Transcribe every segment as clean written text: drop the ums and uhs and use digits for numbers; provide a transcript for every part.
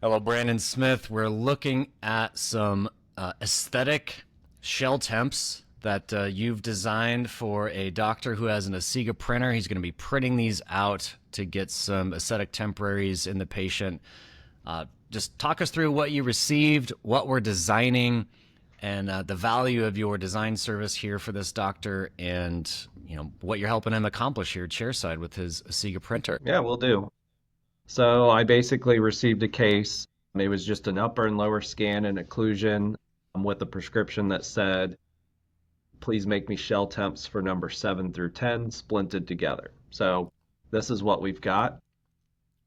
Hello, Brandon Smith. We're looking at some aesthetic shell temps that you've designed for a doctor who has an Asiga printer. He's going to be printing these out to get some aesthetic temporaries in the patient. Just talk us through what you received, what we're designing, and the value of your design service here for this doctor, and what you're helping him accomplish here chairside with his Asiga printer. Yeah, we'll do. So I basically received a case. It was just an upper and lower scan and occlusion with a prescription that said, please make me shell temps for number 7 through 10 splinted together. So this is what we've got.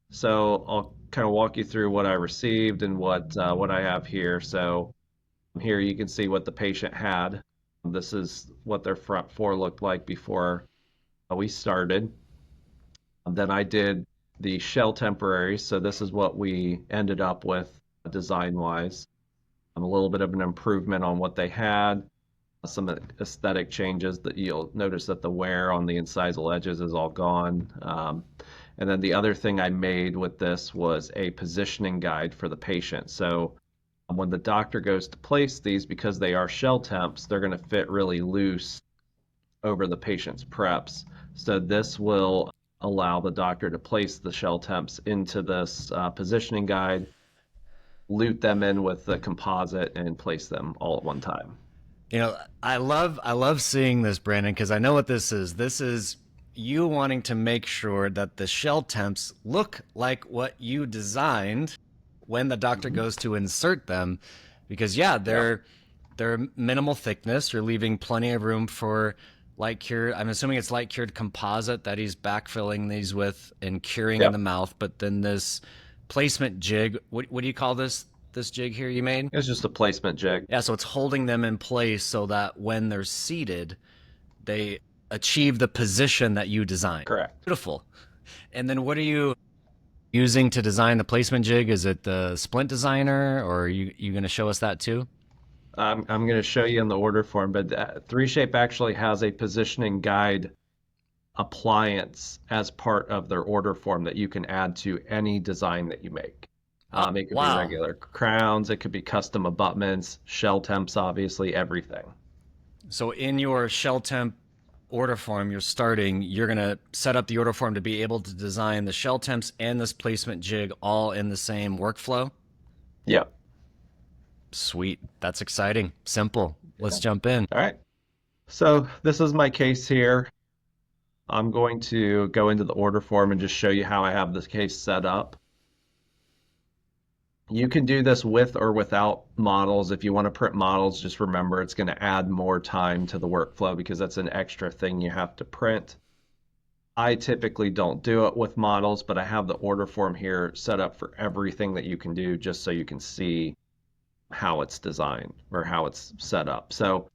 So I'll kind of walk you through what I received and what I have here. So here you can see what the patient had. This is what their front four looked like before we started. Then I did the shell temporaries. So this is what we ended up with design wise. A little bit of an improvement on what they had, some aesthetic changes that you'll notice that the wear on the incisal edges is all gone. And then the other thing I made with this was a positioning guide for the patient. So when the doctor goes to place these, because they are shell temps, they're going to fit really loose over the patient's preps. So this will allow the doctor to place the shell temps into this positioning guide, loop them in with the composite, and place them all at one time. I love seeing this, Brandon, because I know what this is. This is you wanting to make sure that the shell temps look like what you designed when the doctor Mhm. goes to insert them, because yeah, Yep. they're minimal thickness. You're leaving plenty of room for light cured. I'm assuming it's light cured composite that he's backfilling these with and curing in the Yep. mouth. But then this placement jig, what do you call this jig here you made? It's just a placement jig. Yeah, so it's holding them in place so that when they're seated, they achieve the position that you designed. Correct. Beautiful. And then what are you using to design the placement jig? Is it the splint designer, or are you going to show us that too? I'm going to show you in the order form, but 3Shape actually has a positioning guide appliance as part of their order form that you can add to any design that you make. Oh, It could be wow. regular crowns, it could be custom abutments, shell temps, obviously, everything. So in your shell temp order form you're going to set up the order form to be able to design the shell temps and this placement jig all in the same workflow. Yep. Sweet. That's exciting. Simple. Yeah. Let's jump in. All right. So this is my case here. I'm going to go into the order form and just show you how I have this case set up. You can do this with or without models. If you want to print models, just remember it's going to add more time to the workflow because that's an extra thing you have to print. I typically don't do it with models, but I have the order form here set up for everything that you can do just so you can see how it's designed or how it's set up. So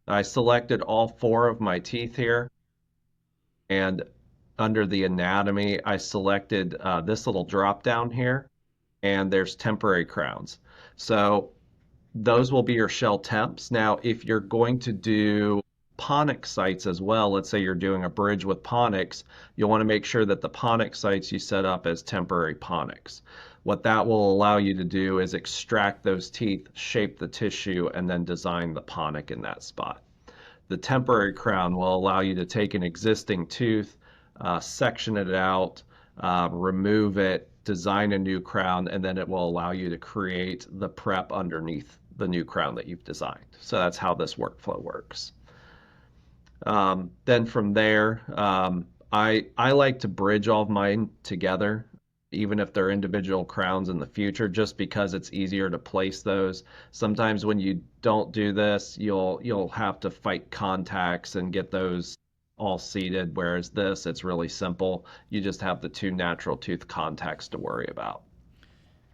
I selected all four of my teeth here, and under the anatomy, I selected this little drop down here, and there's temporary crowns. So those will be your shell temps. Now, if you're going to do ponic sites as well, let's say you're doing a bridge with ponics, you'll want to make sure that the ponic sites you set up as temporary ponics. What that will allow you to do is extract those teeth, shape the tissue, and then design the ponic in that spot. The temporary crown will allow you to take an existing tooth, section it out, remove it, design a new crown, and then it will allow you to create the prep underneath the new crown that you've designed. So that's how this workflow works. Then from there, I like to bridge all of mine together, even if they're individual crowns in the future, just because it's easier to place those. Sometimes when you don't do this, you'll have to fight contacts and get those all seated, whereas this, it's really simple. You just have the two natural tooth contacts to worry about.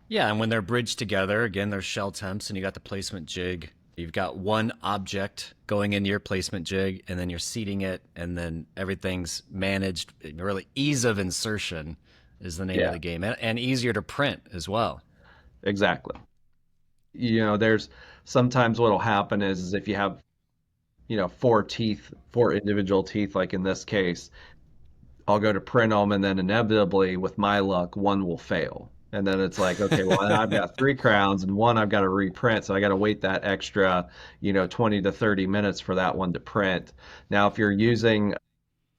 Yeah, and when they're bridged together, again, there's shell temps, and you got the placement jig. You've got one object going into your placement jig, and then you're seating it, and then everything's managed. Really, ease of insertion is the name of Yeah, the game, and easier to print as well. exactly. There's sometimes what'll happen is if you have, four teeth, four individual teeth, like in this case, I'll go to print them, and then inevitably, with my luck, one will fail. And then it's like, okay, well, I've got three crowns and one I've got to reprint. So I got to wait that extra, 20 to 30 minutes for that one to print. Now, if you're using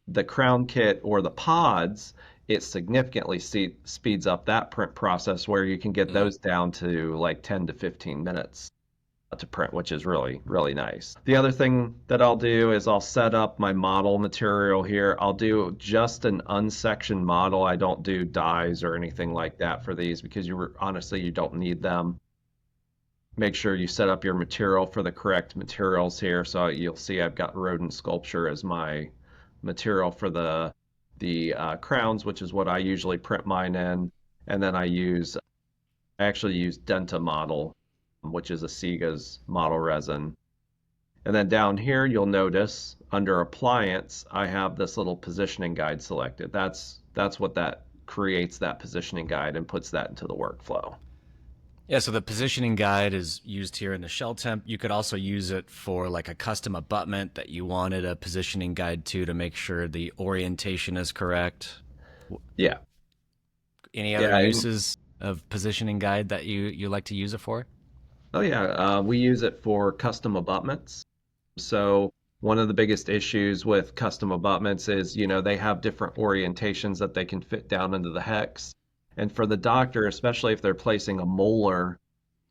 the crown kit or the pods, it significantly speeds up that print process where you can get Mm. those down to like 10 to 15 minutes to print, which is really, really nice. The other thing that I'll do is I'll set up my model material here. I'll do just an unsectioned model. I don't do dies or anything like that for these because honestly, you don't need them. Make sure you set up your material for the correct materials here. So you'll see I've got rodent sculpture as my material for the crowns, which is what I usually print mine in. And then I actually use Denta model, which is Asiga's model resin. And then down here, you'll notice under appliance, I have this little positioning guide selected. That's what that creates, that positioning guide, and puts that into the workflow. Yeah, so the positioning guide is used here in the shell temp. You could also use it for like a custom abutment that you wanted a positioning guide to make sure the orientation is correct. Yeah. Any other Yeah. uses of positioning guide that you like to use it for? Oh, yeah. We use it for custom abutments. So one of the biggest issues with custom abutments is, they have different orientations that they can fit down into the hex. And for the doctor, especially if they're placing a molar,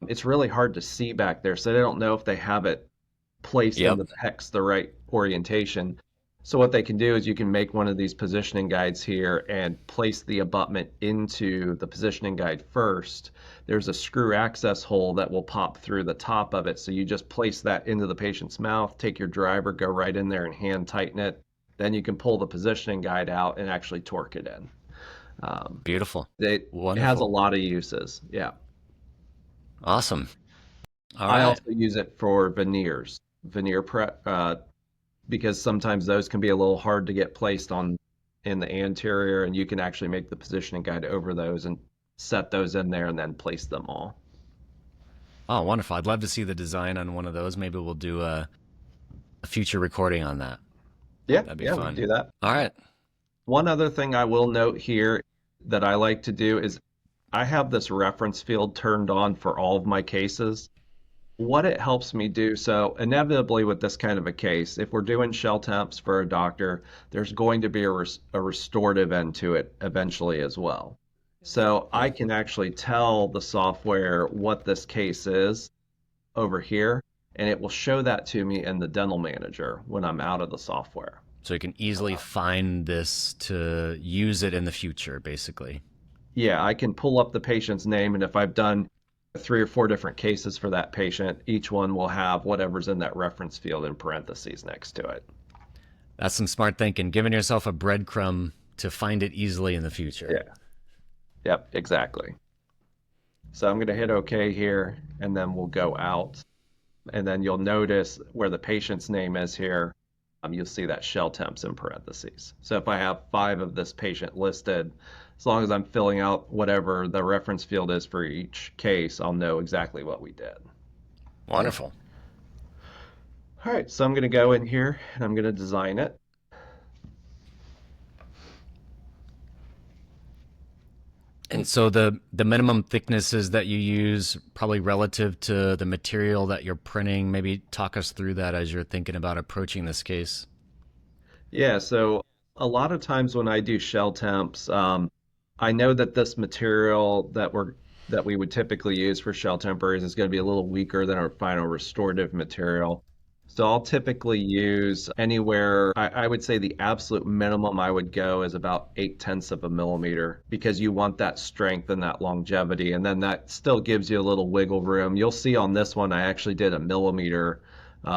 it's really hard to see back there. So they don't know if they have it placed Yep. into the hex the right orientation. So what they can do is you can make one of these positioning guides here and place the abutment into the positioning guide first. There's a screw access hole that will pop through the top of it. So you just place that into the patient's mouth, take your driver, go right in there and hand tighten it. Then you can pull the positioning guide out and actually torque it in. Beautiful. It has a Wonderful. lot of uses. Yeah. Awesome. All I right. also use it for veneers, veneer prep, because sometimes those can be a little hard to get placed on in the anterior, and you can actually make the positioning guide over those and set those in there and then place them all. Oh, wonderful. I'd love to see the design on one of those. Maybe we'll do a future recording on that. Yeah, That'd be yeah, we can fun. do that. All right. One other thing I will note here that I like to do is I have this reference field turned on for all of my cases. What it helps me do, so inevitably with this kind of a case, if we're doing shell temps for a doctor, there's going to be a restorative end to it eventually as well. So I can actually tell the software what this case is over here, and it will show that to me in the dental manager when I'm out of the software. So you can easily find this to use it in the future, basically. Yeah, I can pull up the patient's name, and if I've done three or four different cases for that patient, each one will have whatever's in that reference field in parentheses next to it. That's some smart thinking, giving yourself a breadcrumb to find it easily in the future. Yeah. Yep, exactly. So I'm going to hit OK here, and then we'll go out. And then you'll notice where the patient's name is here. You'll see that shell temps in parentheses. So if I have 5 of this patient listed, as long as I'm filling out whatever the reference field is for each case, I'll know exactly what we did. Wonderful. All right, so I'm going to go in here and I'm going to design it. And so the minimum thicknesses that you use, probably relative to the material that you're printing, maybe talk us through that as you're thinking about approaching this case. Yeah, so a lot of times when I do shell temps, I know that this material that we would typically use for shell temporaries is going to be a little weaker than our final restorative material. So I'll typically use anywhere, I would say the absolute minimum I would go is about 8/10 of a millimeter because you want that strength and that longevity. And then that still gives you a little wiggle room. You'll see on this one, I actually did a millimeter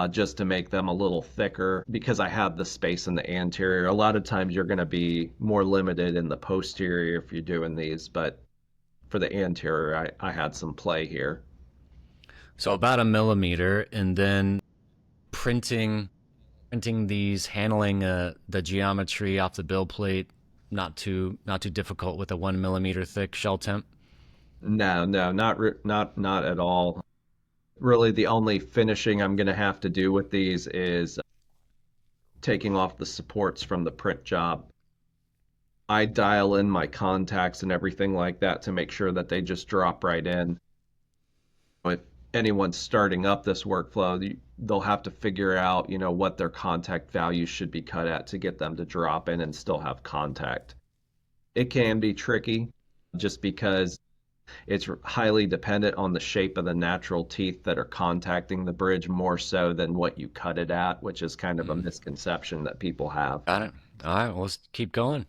just to make them a little thicker because I have the space in the anterior. A lot of times you're going to be more limited in the posterior if you're doing these, but for the anterior, I had some play here. So about a millimeter, and then printing these, handling the geometry off the build plate, not too difficult with a 1 millimeter thick shell temp. No, no, not at all. Really, the only finishing I'm going to have to do with these is taking off the supports from the print job. I dial in my contacts and everything like that to make sure that they just drop right in. If anyone's starting up this workflow, they'll have to figure out, what their contact values should be cut at to get them to drop in and still have contact. It can be tricky just because it's highly dependent on the shape of the natural teeth that are contacting the bridge more so than what you cut it at, which is kind of a Mm, misconception that people have. got it. All right, well, let's keep going.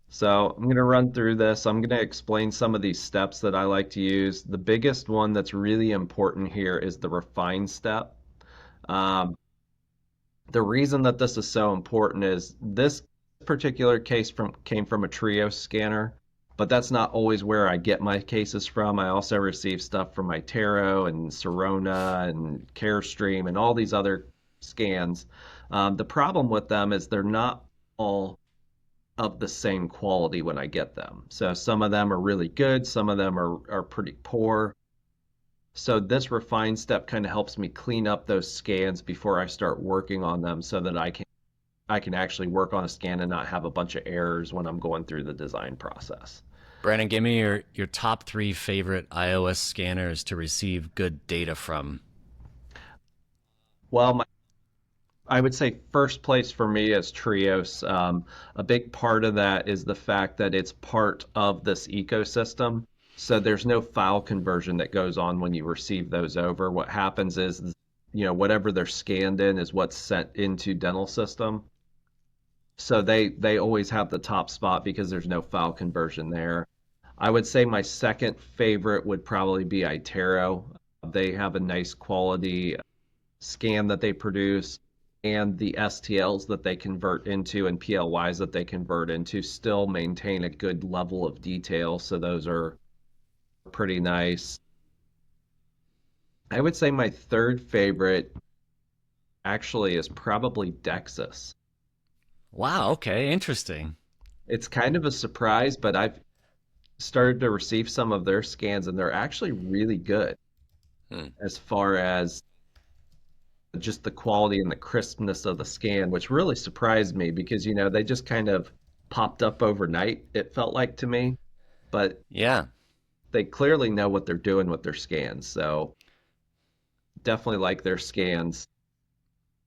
So I'm going to run through this. I'm going to explain some of these steps that I like to use. The biggest one that's really important here is the refine step. Um, the reason that this is so important is this particular case came from a Trio scanner, but that's not always where I get my cases from. I also receive stuff from Itero and Sirona and Carestream and all these other scans. The problem with them is they're not all of the same quality when I get them. So some of them are really good, some of them are pretty poor. So this refine step kind of helps me clean up those scans before I start working on them so that I can actually work on a scan and not have a bunch of errors when I'm going through the design process. Brandon, give me your top three favorite iOS scanners to receive good data from. Well, I would say first place for me is Trios. A big part of that is the fact that it's part of this ecosystem. So there's no file conversion that goes on when you receive those over. What happens is, whatever they're scanned in is what's sent into dental system. So they always have the top spot because there's no file conversion there. I would say my second favorite would probably be Itero. They have a nice quality scan that they produce, and the STLs that they convert into and PLYs that they convert into still maintain a good level of detail. So those are pretty nice. I would say my third favorite actually is probably Dexus. Wow, okay, interesting. It's kind of a surprise, but I've started to receive some of their scans and they're actually really good Hmm. as far as just the quality and the crispness of the scan, which really surprised me because, they just kind of popped up overnight, it felt like to me, but Yeah. they clearly know what they're doing with their scans. So definitely like their scans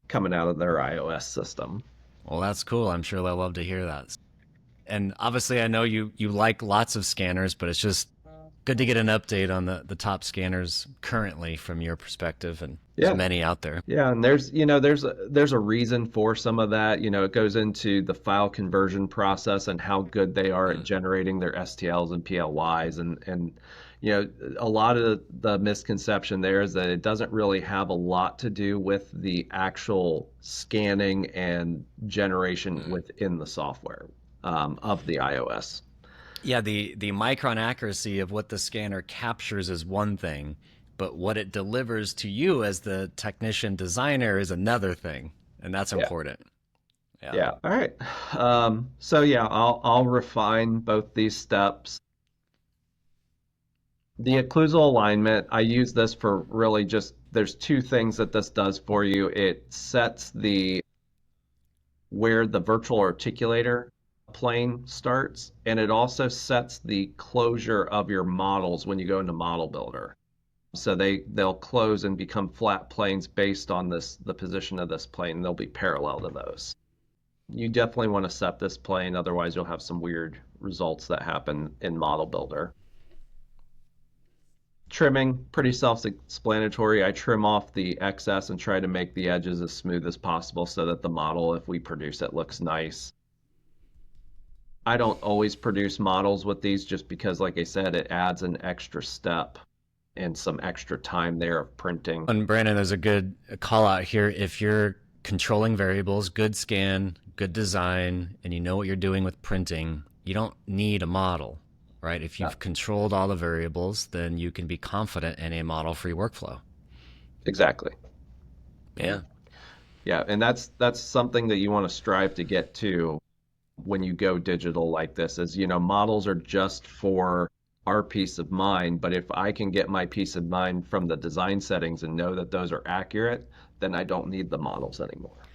coming out of their iOS system. Well, that's cool. I'm sure they'll love to hear that. And obviously, I know you like lots of scanners, but it's just good to get an update on the top scanners currently from your perspective, and there's Yeah. many out there. Yeah, and there's a reason for some of that. It goes into the file conversion process and how good they are at Mm. generating their STLs and PLYs, and a lot of the misconception there is that it doesn't really have a lot to do with the actual scanning and generation Mm. within the software of the iOS. Yeah, the micron accuracy of what the scanner captures is one thing, but what it delivers to you as the technician designer is another thing, and that's Yeah. important. Yeah. Yeah. All right. So yeah, I'll refine both these steps. The occlusal alignment, I use this for really just, there's two things that this does for you. It sets where the virtual articulator plane starts, and it also sets the closure of your models when you go into Model Builder. So they'll close and become flat planes based on the position of this plane. They'll be parallel to those. You definitely want to set this plane, otherwise you'll have some weird results that happen in Model Builder. Trimming, pretty self-explanatory. I trim off the excess and try to make the edges as smooth as possible so that the model, if we produce it, looks nice. I don't always produce models with these just because, like I said, it adds an extra step and some extra time there of printing. And Brandon, there's a good call out here. If you're controlling variables, good scan, good design, and you know what you're doing with printing, you don't need a model, right? If Yeah, you've controlled all the variables, then you can be confident in a model-free workflow. exactly. Yeah. Yeah, and that's something that you want to strive to get to when you go digital like this is, models are just for our peace of mind, but if I can get my peace of mind from the design settings and know that those are accurate, then I don't need the models anymore.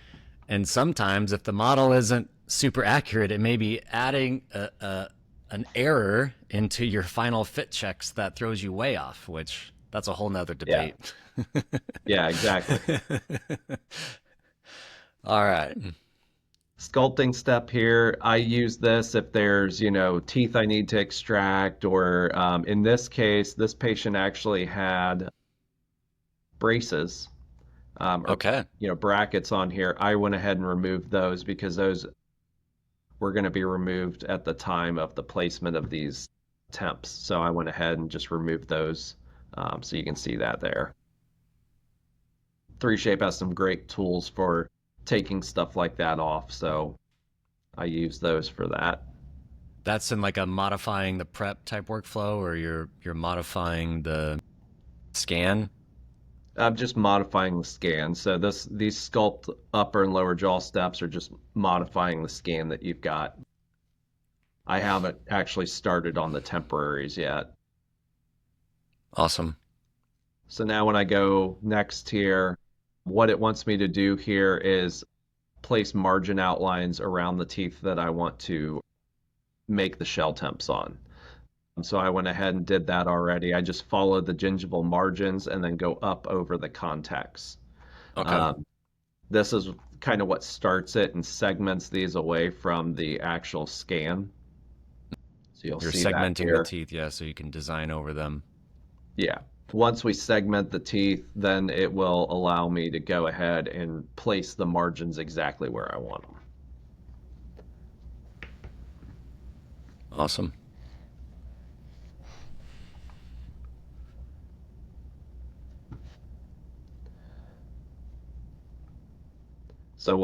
And sometimes if the model isn't super accurate, it may be adding an error into your final fit checks that throws you way off, which that's a whole nother Yeah, debate. yeah, exactly. All right. Sculpting step here, I use this if there's, teeth I need to extract, or in this case, this patient actually had braces or Okay. brackets on here. I went ahead and removed those because those were going to be removed at the time of the placement of these temps. So I went ahead and just removed those. So you can see that there. 3Shape has some great tools for taking stuff like that off. So I use those for that. That's in like a modifying the prep type workflow, or you're modifying the scan. I'm just modifying the scan. So these sculpt upper and lower jaw steps are just modifying the scan that you've got. I haven't actually started on the temporaries yet. Awesome. So now when I go next here, what it wants me to do here is place margin outlines around the teeth that I want to make the shell temps on. So I went ahead and did that already. I just followed the gingival margins and then go up over the contacts. Okay. Um, this is kind of what starts it and segments these away from the actual scan. So you'll You're see that segmenting the here. teeth, yeah, so you can design over them. Yeah. Once we segment the teeth, then it will allow me to go ahead and place the margins exactly where I want them. Awesome. So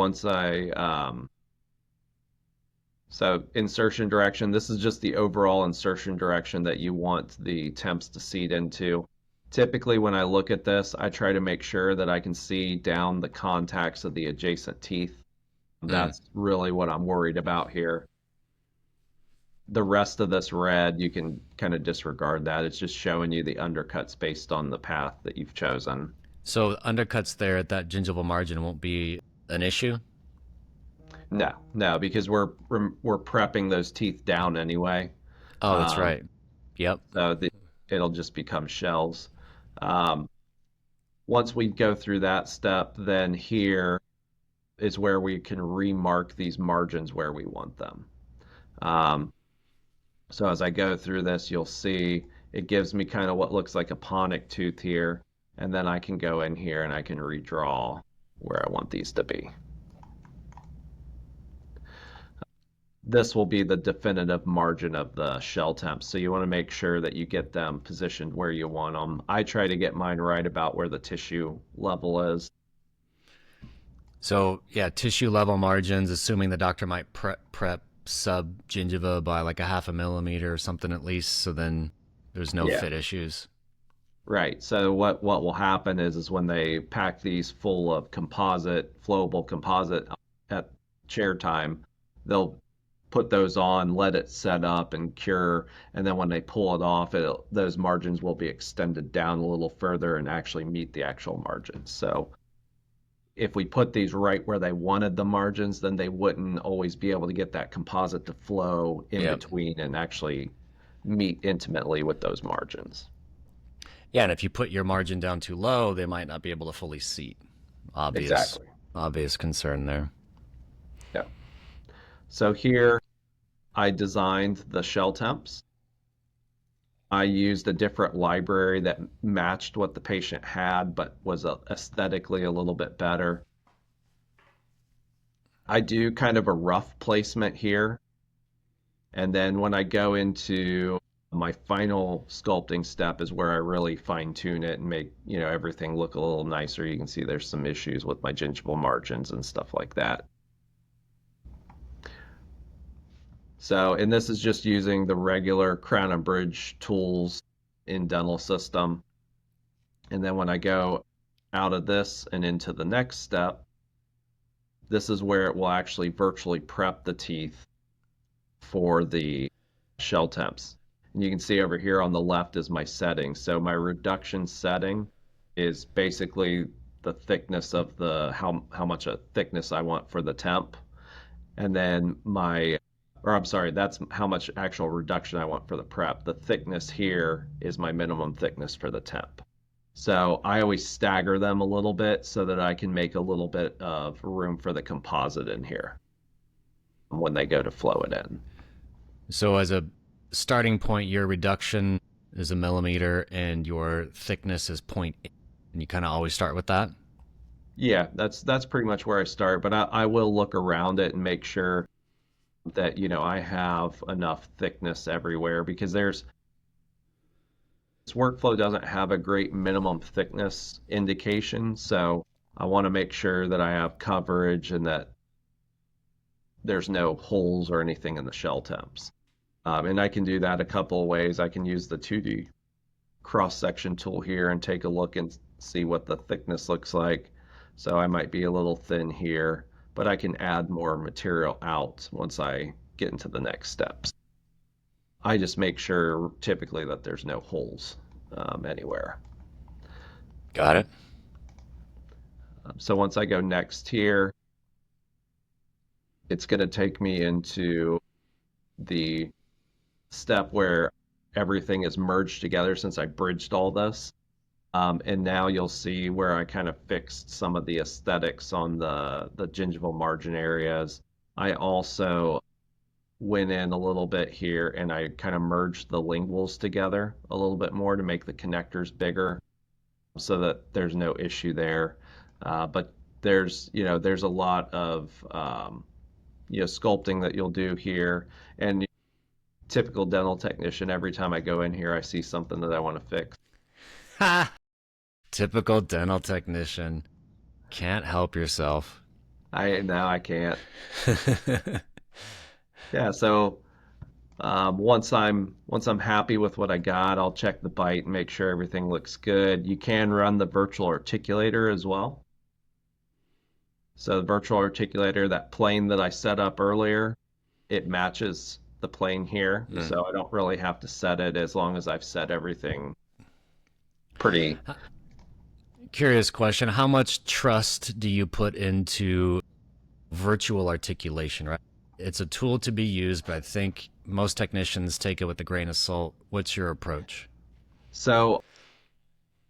so insertion direction, this is just the overall insertion direction that you want the temps to seat into. Typically, when I look at this, I try to make sure that I can see down the contacts of the adjacent teeth. Mm. That's really what I'm worried about here. The rest of this red, you can kind of disregard that. It's just showing you the undercuts based on the path that you've chosen. So undercuts there at that gingival margin won't be an issue? No, no, because we're prepping those teeth down anyway. Oh, that's Um, right. Yep. it'll just become shells. Um, once we go through that step, then here is where we can remark these margins where we want them. Um, so as I go through this, you'll see it gives me kind of what looks like a ponic tooth here, and then I can go in here and I can redraw where I want these to be. This will be the definitive margin of the shell temps. So you want to make sure that you get them positioned where you want them. I try to get mine right about where the tissue level is. So yeah, tissue level margins, assuming the doctor might prep sub gingiva by like a half a millimeter or something at least, so then there's no Yeah. fit issues. Right. So what will happen is when they pack these full of composite, flowable composite at chair time, they'll put those on, let it set up and cure, and then when they pull it off, those margins will be extended down a little further and actually meet the actual margins. So if we put these right where they wanted the margins, then they wouldn't always be able to get that composite to flow in Yep. between and actually meet intimately with those margins. Yeah, and if you put your margin down too low, they might not be able to fully seat. Obvious, Exactly. obvious concern there. Yeah. So here I designed the shell temps. I used a different library that matched what the patient had, but was aesthetically a little bit better. I do kind of a rough placement here. And then when I go into my final sculpting step is where I really fine tune it and make, everything look a little nicer. You can see there's some issues with my gingival margins and stuff like that. So, and this is just using the regular crown and bridge tools in dental system. And then when I go out of this and into the next step, this is where it will actually virtually prep the teeth for the shell temps. And you can see over here on the left is my setting. So my reduction setting is basically the thickness of how much a thickness I want for the temp. And then or I'm sorry, that's how much actual reduction I want for the prep. The thickness here is my minimum thickness for the temp. So I always stagger them a little bit so that I can make a little bit of room for the composite in here when they go to flow it in. So as a starting point, your reduction is a millimeter and your thickness is 0.8. And you kind of always start with that? Yeah, that's pretty much where I start, but I will look around it and make sure that, I have enough thickness everywhere because this workflow doesn't have a great minimum thickness indication, so I want to make sure that I have coverage and that there's no holes or anything in the shell temps. And I can do that a couple of ways. I can use the 2D cross-section tool here and take a look and see what the thickness looks like. So I might be a little thin here, but I can add more material out once I get into the next steps. I just make sure typically that there's no holes anywhere. Got it. So once I go next here, it's going to take me into the step where everything is merged together since I bridged all this. And now you'll see where I kind of fixed some of the aesthetics on the gingival margin areas. I also went in a little bit here and I kind of merged the linguals together a little bit more to make the connectors bigger so that there's no issue there. But there's a lot of sculpting that you'll do here. And typical dental technician, every time I go in here, I see something that I want to fix. Ha! Typical dental technician. Can't help yourself. I can't. Yeah, so once I'm happy with what I got, I'll check the bite and make sure everything looks good. You can run the virtual articulator as well. So the virtual articulator, that plane that I set up earlier, it matches the plane here. Mm. So I don't really have to set it as long as I've set everything pretty. Curious question. How much trust do you put into virtual articulation, right? It's a tool to be used, but I think most technicians take it with a grain of salt. What's your approach? So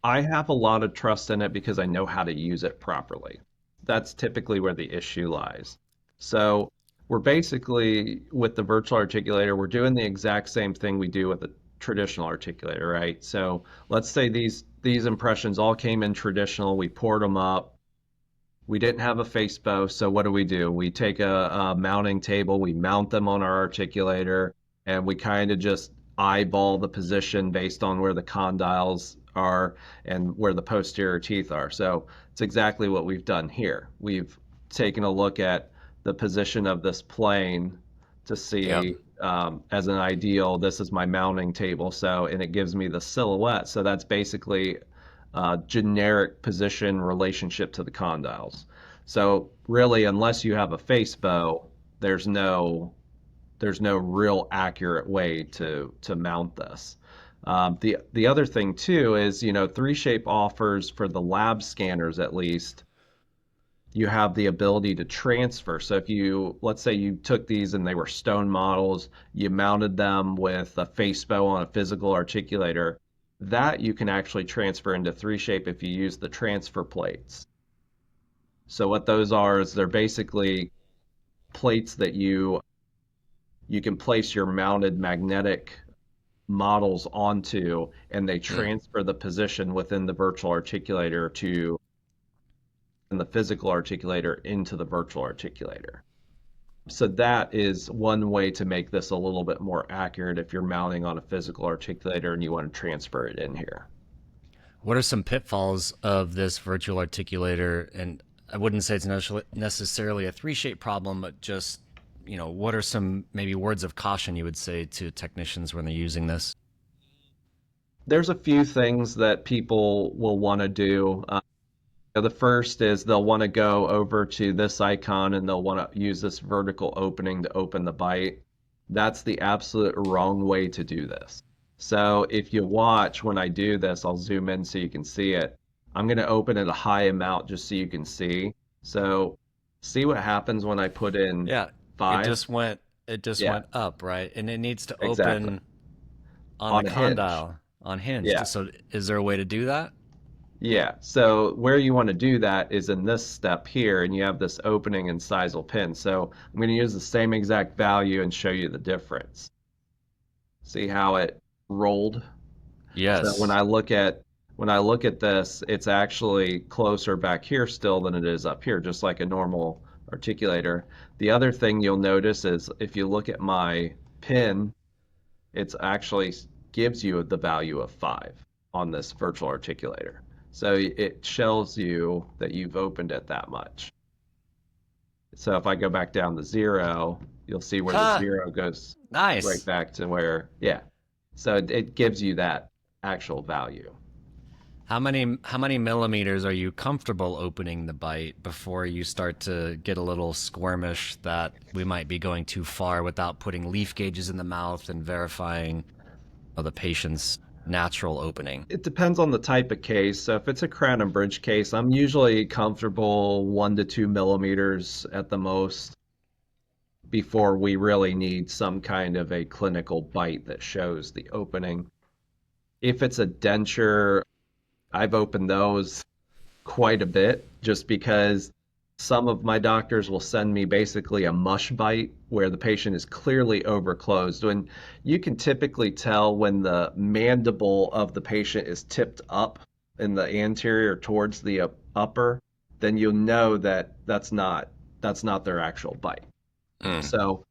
I have a lot of trust in it because I know how to use it properly. That's typically where the issue lies. So we're basically with the virtual articulator, we're doing the exact same thing we do with the traditional articulator, right? So let's say these impressions all came in traditional, we poured them up. We didn't have a face bow, so what do? We take a mounting table, we mount them on our articulator, and we kind of just eyeball the position based on where the condyles are and where the posterior teeth are. So it's exactly what we've done here. We've taken a look at the position of this plane to Yep. see as an ideal, this is my mounting table. So, and it gives me the silhouette. So that's basically generic position relationship to the condyles. So really, unless you have a face bow, there's no real accurate way to mount this. The other thing too is 3Shape offers for the lab scanners at least. You have the ability to transfer. So if let's say you took these and they were stone models, you mounted them with a face bow on a physical articulator, that you can actually transfer into 3Shape if you use the transfer plates. So what those are is they're basically plates that you can place your mounted magnetic models onto, and they Mm. transfer the position within the virtual articulator to and the physical articulator into the virtual articulator. So that is one way to make this a little bit more accurate if you're mounting on a physical articulator and you want to transfer it in here. What are some pitfalls of this virtual articulator? And I wouldn't say it's necessarily a 3Shape problem, but just, what are some maybe words of caution you would say to technicians when they're using this? There's a few things that people will want to do. The first is they'll want to go over to this icon and they'll want to use this vertical opening to open the bite. That's the absolute wrong way to do this. So if you watch when I do this, I'll zoom in so you can see it. I'm going to open it a high amount just so you can see. So see what happens when I put in Yeah. It 5. just went it just Yeah, went up, right? And it needs to exactly. open on the On a hinge. condyle on hinge. Yeah. So is there a way to do that? Yeah. So where you want to do that is in this step here, and you have this opening and sisal pin. So I'm going to use the same exact value and show you the difference. See how it rolled? So Yes. when I look at this, it's actually closer back here still than it is up here, just like a normal articulator. The other thing you'll notice is if you look at my pin, it's actually gives you the value of 5 on this virtual articulator. So it shows you that you've opened it that much. So if I go back down to 0, you'll see where the Huh. 0 goes right Nice. back to where, yeah. So it gives you that actual value. How many millimeters are you comfortable opening the bite before you start to get a little squirmish that we might be going too far without putting leaf gauges in the mouth and verifying the patient's natural opening? It depends on the type of case. So if it's a crown and bridge case, I'm usually comfortable 1 to 2 millimeters at the most before we really need some kind of a clinical bite that shows the opening. If it's a denture, I've opened those quite a bit just because some of my doctors will send me basically a mush bite where the patient is clearly overclosed. And you can typically tell when the mandible of the patient is tipped up in the anterior towards the upper, then you'll know that that's not their actual bite. Mm. So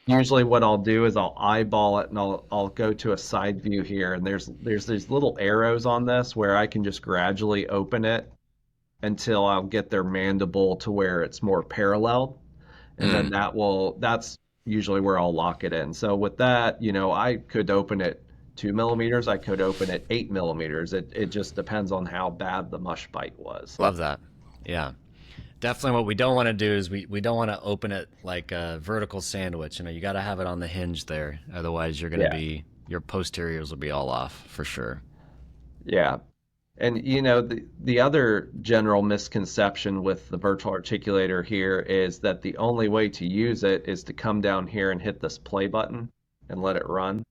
usually what I'll do is I'll eyeball it and I'll go to a side view here and there's these little arrows on this where I can just gradually open it until I'll get their mandible to where it's more parallel. And then Mm. that's usually where I'll lock it in. So with that, I could open it 2 millimeters, I could open it 8 millimeters. It just depends on how bad the mush bite was. Love that. Yeah. Definitely what we don't want to do is we don't want to open it like a vertical sandwich. You got to have it on the hinge there. Otherwise, you're going to Yeah. be, your posteriors will be all off for sure. Yeah. And the other general misconception with the virtual articulator here is that the only way to use it is to come down here and hit this play button and let it run.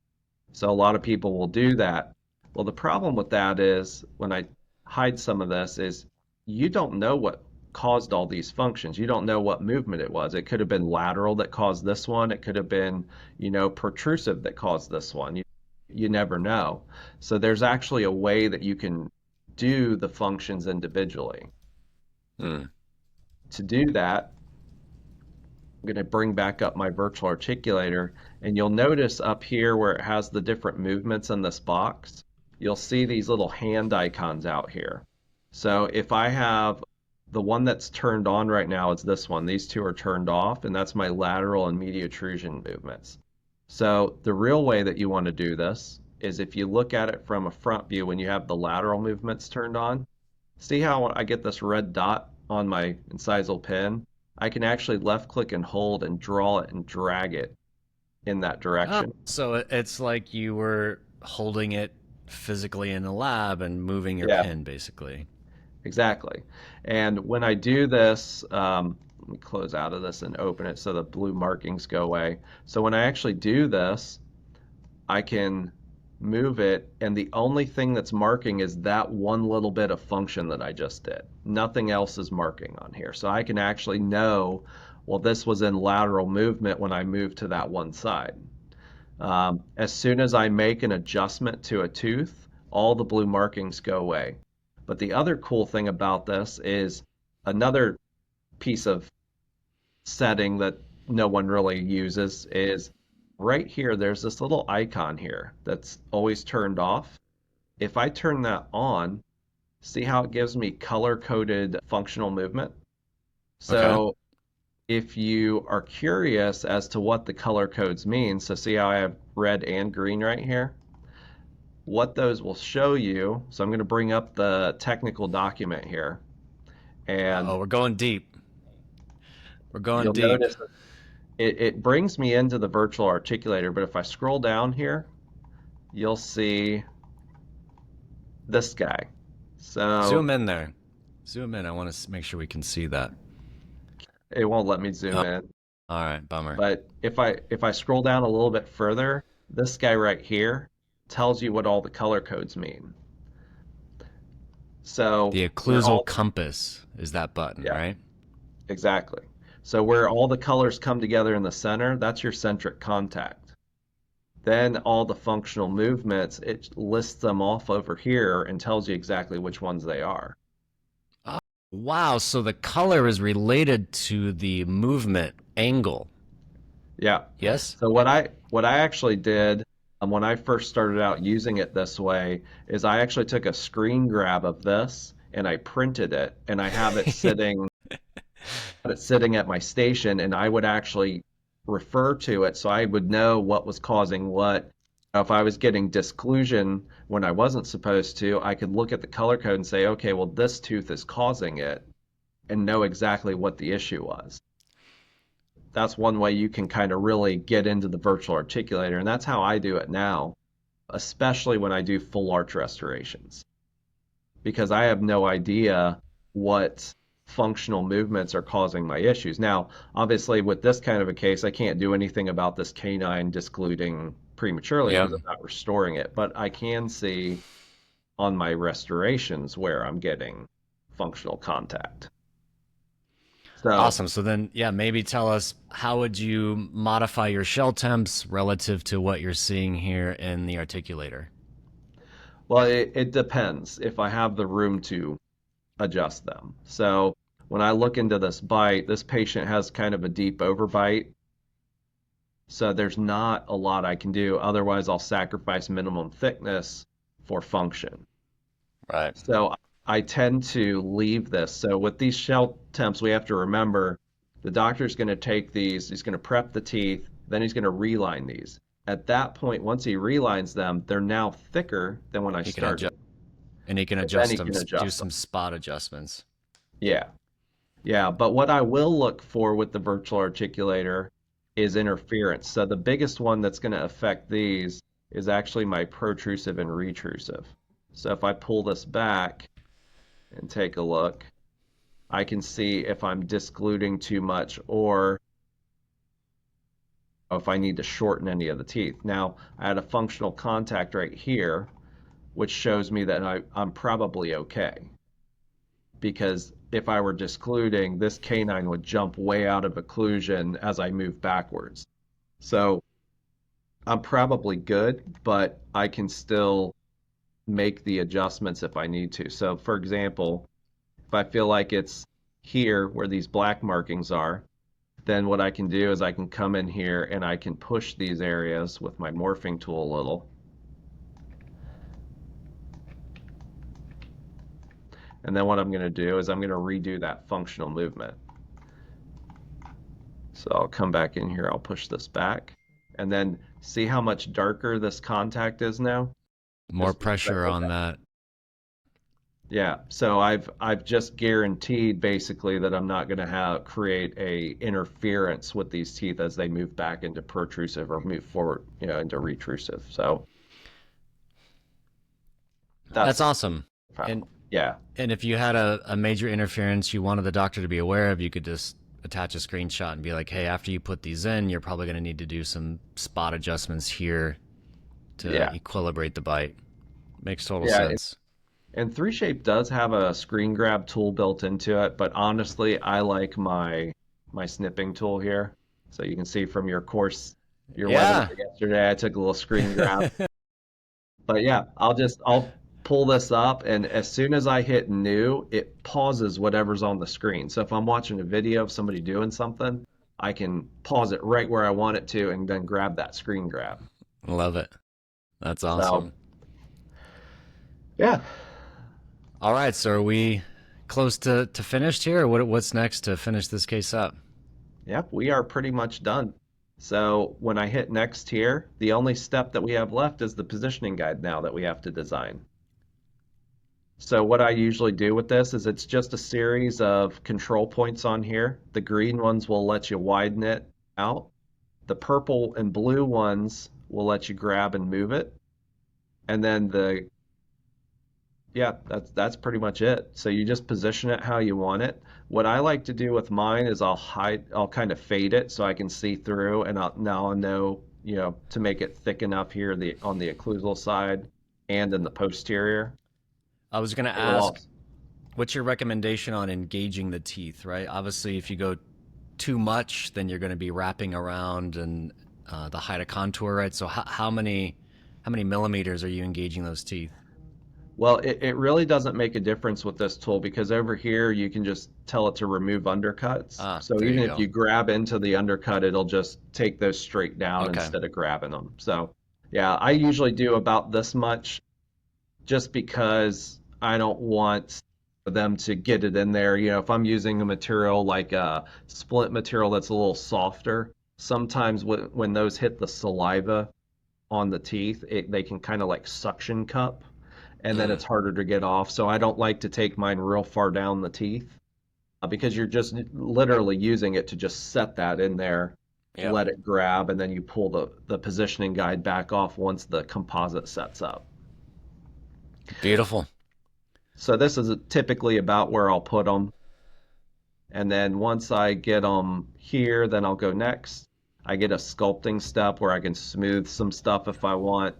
So a lot of people will do that. Well, the problem with that is when I hide some of this is you don't know what caused all these functions. You don't know what movement it was. It could have been lateral that caused this one. It could have been, protrusive that caused this one. You never know. So there's actually a way that you can do the functions individually. Mm. To do that, I'm going to bring back up my virtual articulator, and you'll notice up here where it has the different movements in this box, you'll see these little hand icons out here. So if I have the one that's turned on right now is this one. These two are turned off, and that's my lateral and mediotrusion movements. So the real way that you want to do this is if you look at it from a front view when you have the lateral movements turned on, see how I get this red dot on my incisal pin? I can actually left click and hold and draw it and drag it in that Oh, direction. so it's like you were holding it physically in the lab and moving your Yeah, pin, basically. exactly. And when I do this, let me close out of this and open it so the blue markings go away. So when I actually do this, I can move it, and the only thing that's marking is that one little bit of function that I just did. Nothing else is marking on here. So I can actually know, well, this was in lateral movement when I moved to that one side. As soon as I make an adjustment to a tooth, all the blue markings go away. But the other cool thing about this is another piece of setting that no one really uses is right here, there's this little icon here that's always turned off. If I turn that on, see how it gives me color-coded functional movement? Okay. So if you are curious as to what the color codes mean, so see how I have red and green right here? What those will show you, so I'm going to bring up the technical document here, and Oh, we're going deep. We're going you'll deep. notice it brings me into the virtual articulator, but if I scroll down here, you'll see this guy. So Zoom in there. Zoom in. I want to make sure we can see that. it won't let me zoom Oh, in. All right, bummer. But if I scroll down a little bit further, this guy right here tells you what all the color codes mean. So The where occlusal all the, compass is that button, yeah, right? exactly. So where all the colors come together in the center, that's your centric contact. Then all the functional movements, it lists them off over here and tells you exactly which ones they are. Oh, wow. So the color is related to the movement angle. Yeah. Yes? So what I actually did when I first started out using it this way is I actually took a screen grab of this and I printed it and I have it sitting at my station and I would actually refer to it so I would know what was causing what. If I was getting disclusion when I wasn't supposed to, I could look at the color code and say, okay, well, this tooth is causing it and know exactly what the issue was. That's one way you can kind of really get into the virtual articulator. And that's how I do it now, especially when I do full arch restorations, because I have no idea what functional movements are causing my issues. Now, obviously, with this kind of a case, I can't do anything about this canine discluding prematurely Yep. because I'm not restoring it, but I can see on my restorations where I'm getting functional contact. So, Awesome. So then, yeah, maybe tell us how would you modify your shell temps relative to what you're seeing here in the articulator? well, it depends if I have the room to adjust them. So when I look into this bite, this patient has kind of a deep overbite. So there's not a lot I can do. Otherwise, I'll sacrifice minimum thickness for function. Right. So I tend to leave this. So with these shell temps, we have to remember the doctor's going to take these, he's going to prep the teeth, then he's going to reline these. At that point, once he relines them, they're now thicker than when I He can adjust, started. and he can And then adjust he them, can do adjust them. some spot adjustments. Yeah. Yeah, but what I will look for with the virtual articulator is interference. So the biggest one that's going to affect these is actually my protrusive and retrusive. So if I pull this back and take a look, I can see if I'm discluding too much or if I need to shorten any of the teeth. Now, I had a functional contact right here, which shows me that I'm probably okay. Because if I were discluding, this canine would jump way out of occlusion as I move backwards. So I'm probably good, but I can still make the adjustments if I need to. So for example, if I feel like it's here where these black markings are, then what I can do is I can come in here and I can push these areas with my morphing tool a little. And then what I'm going to do is I'm going to redo that functional movement. So I'll come back in here, I'll push this back, and then see how much darker this contact is now? More Just because I pressure did on that. that. Yeah, so I've just guaranteed basically that I'm not going to have create a interference with these teeth as they move back into protrusive or move forward, into retrusive. So That's that's awesome. the And problem. Yeah, and if you had a major interference you wanted the doctor to be aware of, you could just attach a screenshot and be like, hey, after you put these in, you're probably going to need to do some spot adjustments here to yeah, equilibrate the bite. Makes total yeah. sense. And 3Shape does have a screen grab tool built into it, but honestly, I like my snipping tool here. So you can see from your webinar Yeah. yesterday, I took a little screen grab. But yeah, I'll pull this up and as soon as I hit new, it pauses whatever's on the screen. So if I'm watching a video of somebody doing something, I can pause it right where I want it to and then grab that screen grab. Love it. That's So awesome. yeah, All right, so are we close to finished here, or what's next to finish this case up? yep, we are pretty much done. So when I hit next here, the only step that we have left is the positioning guide now that we have to design. So what I usually do with this is it's just a series of control points on here. The green ones will let you widen it out. The purple and blue ones will let you grab and move it. And then the Yeah, that's pretty much it. So you just position it how you want it. What I like to do with mine is I'll kind of fade it so I can see through, and now I know, to make it thick enough here on the occlusal side and in the posterior. I was going to It'll ask, also, what's your recommendation on engaging the teeth, right? Obviously, if you go too much, then you're going to be wrapping around and the height of contour, right? So how many millimeters are you engaging those teeth? well, it really doesn't make a difference with this tool because over here you can just tell it to remove undercuts. Ah, So there even you if go. you grab into the undercut, it'll just take those straight down Okay. instead of grabbing them. So yeah, I usually do about this much just because I don't want them to get it in there. If I'm using a material like a splint material that's a little softer, sometimes when those hit the saliva on the teeth, they can kind of like suction cup, and then Mm, it's harder to get off. So I don't like to take mine real far down the teeth because you're just literally using it to just set that in there, yep. let it grab, and then you pull the positioning guide back off once the composite sets up. Beautiful. So this is typically about where I'll put them. And then once I get them here, then I'll go next. I get a sculpting step where I can smooth some stuff if I want.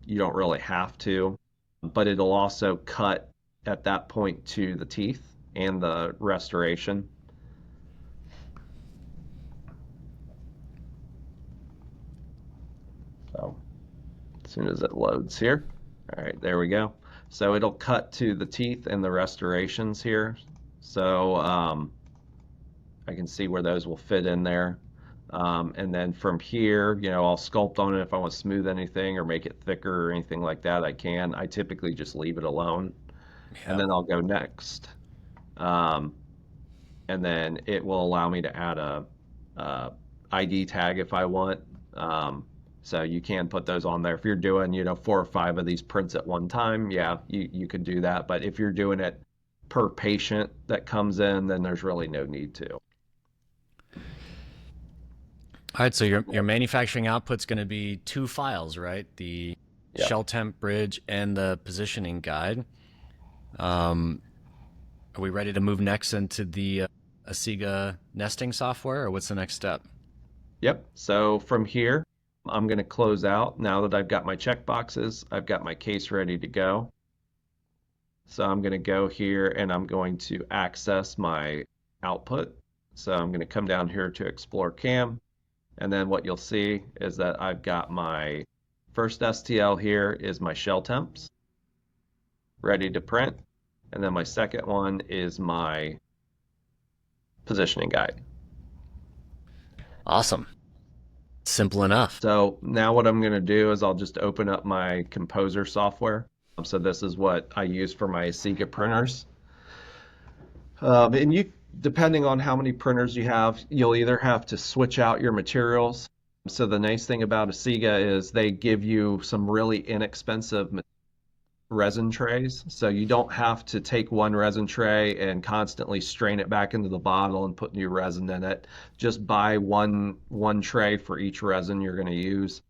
You don't really have to, but it'll also cut at that point to the teeth and the restoration. So as soon as it loads here, all right, there we go. So it'll cut to the teeth and the restorations here. So I can see where those will fit in there. And then from here, I'll sculpt on it if I want to smooth anything or make it thicker or anything like that, I can. I typically just leave it alone. And Yep. then I'll go next. Um, and then it will allow me to add a ID tag if I want. Um, so you can put those on there. If you're doing, 4 or 5 of these prints at one time, yeah, you could do that. But if you're doing it per patient that comes in, then there's really no need to. All right, so your manufacturing output's going to be two files, right? The Yeah. shell temp bridge and the positioning guide. Um, are we ready to move next into the Asiga nesting software, or what's the next step? Yep. So from here, I'm going to close out. Now that I've got my check boxes, I've got my case ready to go. So I'm going to go here and I'm going to access my output. So I'm going to come down here to Explore Cam. And then what you'll see is that I've got my first STL here is my shell temps ready to print. And then my second one is my positioning guide. Awesome. Simple enough. So now what I'm going to do is I'll just open up my Composer software. So this is what I use for my Asiga printers. And depending on how many printers you have, you'll either have to switch out your materials. So the nice thing about Asiga is they give you some really inexpensive resin trays. So you don't have to take one resin tray and constantly strain it back into the bottle and put new resin in it. Just buy one tray for each resin you're going to use.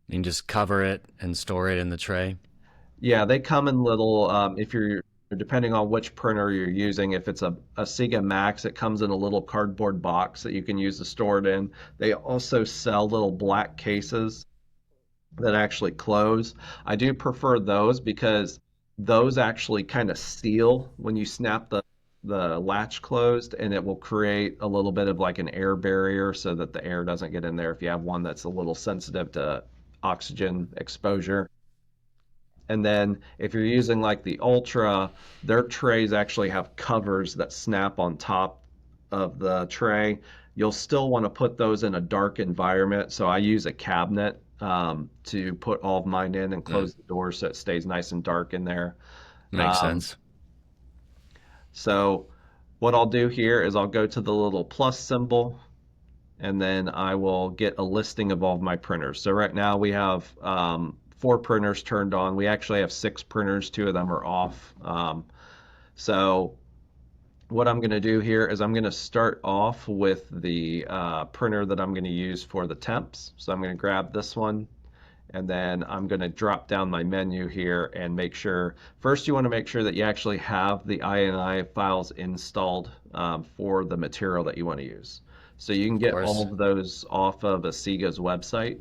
You can just cover it and store it in the tray. Yeah, they come in little, if you're, depending on which printer you're using, if it's a Siga Max, it comes in a little cardboard box that you can use to store it in. They also sell little black cases that actually close. I do prefer those because those actually kind of seal when you snap the latch closed, and it will create a little bit of like an air barrier so that the air doesn't get in there if you have one that's a little sensitive to oxygen exposure. And then if you're using like the Ultra, their trays actually have covers that snap on top of the tray. You'll still want to put those in a dark environment. So I use a cabinet to put all of mine in and Mm, close the door so it stays nice and dark in there. makes Um, sense. so what I'll do here is I'll go to the little plus symbol and then I will get a listing of all of my printers. So right now we have 4 printers turned on. We actually have 6 printers, 2 of them are off. So what I'm going to do here is I'm going to start off with the printer that I'm going to use for the temps. So I'm going to grab this one And then I'm going to drop down my menu here and make sure, first you want to make sure that you actually have the INI files installed for the material that you want to use. So you can Of get all course. of those off of Asiga's website.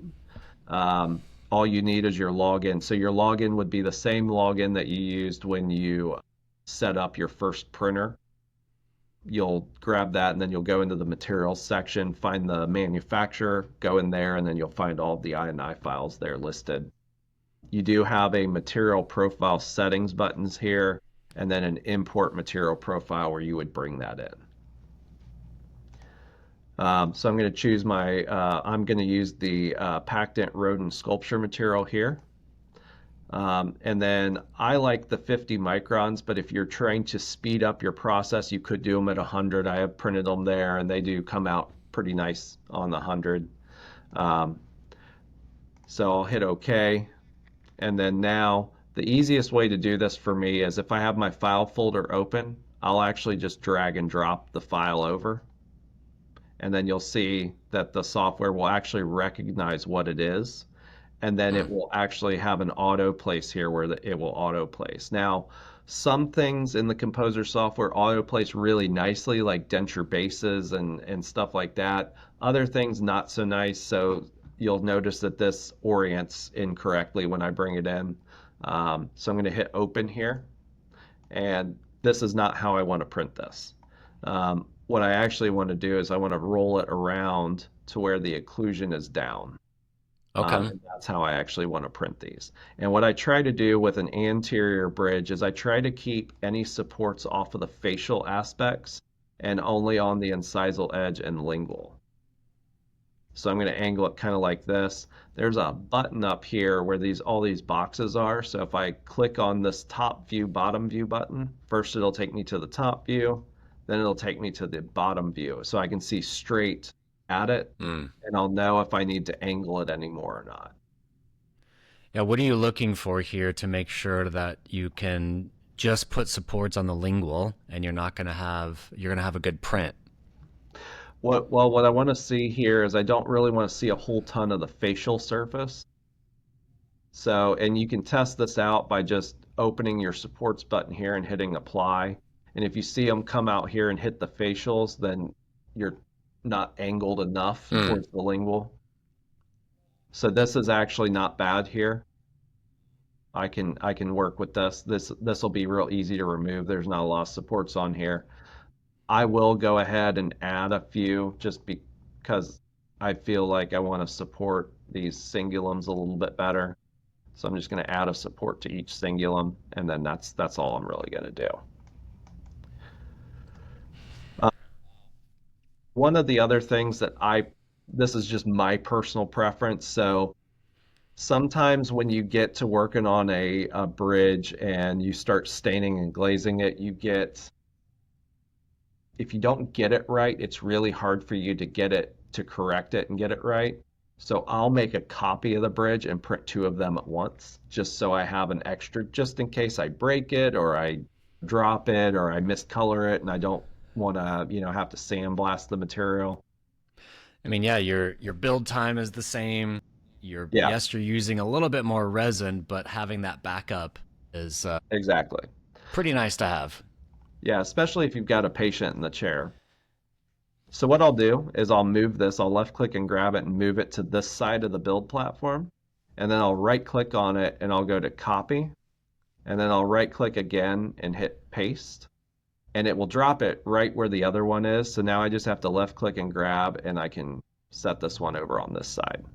Um, all you need is your login. So your login would be the same login that you used when you set up your first printer. You'll grab that and then you'll go into the materials section, find the manufacturer, go in there, and then you'll find all the INI files there listed. You do have a material profile settings buttons here, and then an import material profile where you would bring that in. So I'm going to choose I'm going to use the Pactant Rodent Sculpture material here. And then I like the 50 microns, but if you're trying to speed up your process, you could do them at 100. I have printed them there, and they do come out pretty nice on the 100. Um, so I'll hit OK. And then now the easiest way to do this for me is if I have my file folder open, I'll actually just drag and drop the file over. And then you'll see that the software will actually recognize what it is. And then it will actually have an auto place here where it will auto place. Now, some things in the Composer software auto place really nicely, like denture bases and stuff like that. Other things not so nice, so you'll notice that this orients incorrectly when I bring it in. So I'm going to hit open here, and this is not how I want to print this. What I actually want to do is I want to roll it around to where the occlusion is down. Okay. And that's how I actually want to print these. And what I try to do with an anterior bridge is I try to keep any supports off of the facial aspects and only on the incisal edge and lingual. So I'm going to angle it kind of like this. There's a button up here where all these boxes are. So if I click on this top view, bottom view button, first it'll take me to the top view, then it'll take me to the bottom view. So I can see straight at it, Mm. and I'll know if I need to angle it anymore or not. Yeah, what are you looking for here to make sure that you can just put supports on the lingual and you're gonna have a good print? What I want to see here is I don't really want to see a whole ton of the facial surface. So, and you can test this out by just opening your supports button here and hitting apply. And if you see them come out here and hit the facials, then you're not angled enough Mm. towards the lingual. So this is actually not bad here. I can work with this. This will be real easy to remove. There's not a lot of supports on here. I will go ahead and add a few just because I feel like I want to support these cingulums a little bit better. So I'm just going to add a support to each cingulum, and then that's all I'm really going to do. One of the other things that this is just my personal preference. So sometimes when you get to working on a bridge and you start staining and glazing it, if you don't get it right, it's really hard for you to correct it and get it right. So I'll make a copy of the bridge and print two of them at once, just so I have an extra, just in case I break it or I drop it or I miscolor it and I don't want to, have to sandblast the material. I mean, yeah, your build time is the same. Yeah, You're using a little bit more resin, but having that backup is exactly. pretty nice to have. Yeah, especially if you've got a patient in the chair. So what I'll do is I'll move this, I'll left click and grab it and move it to this side of the build platform. And then I'll right click on it and I'll go to copy. And then I'll right click again and hit paste. And it will drop it right where the other one is. So now I just have to left click and grab and I can set this one over on this side.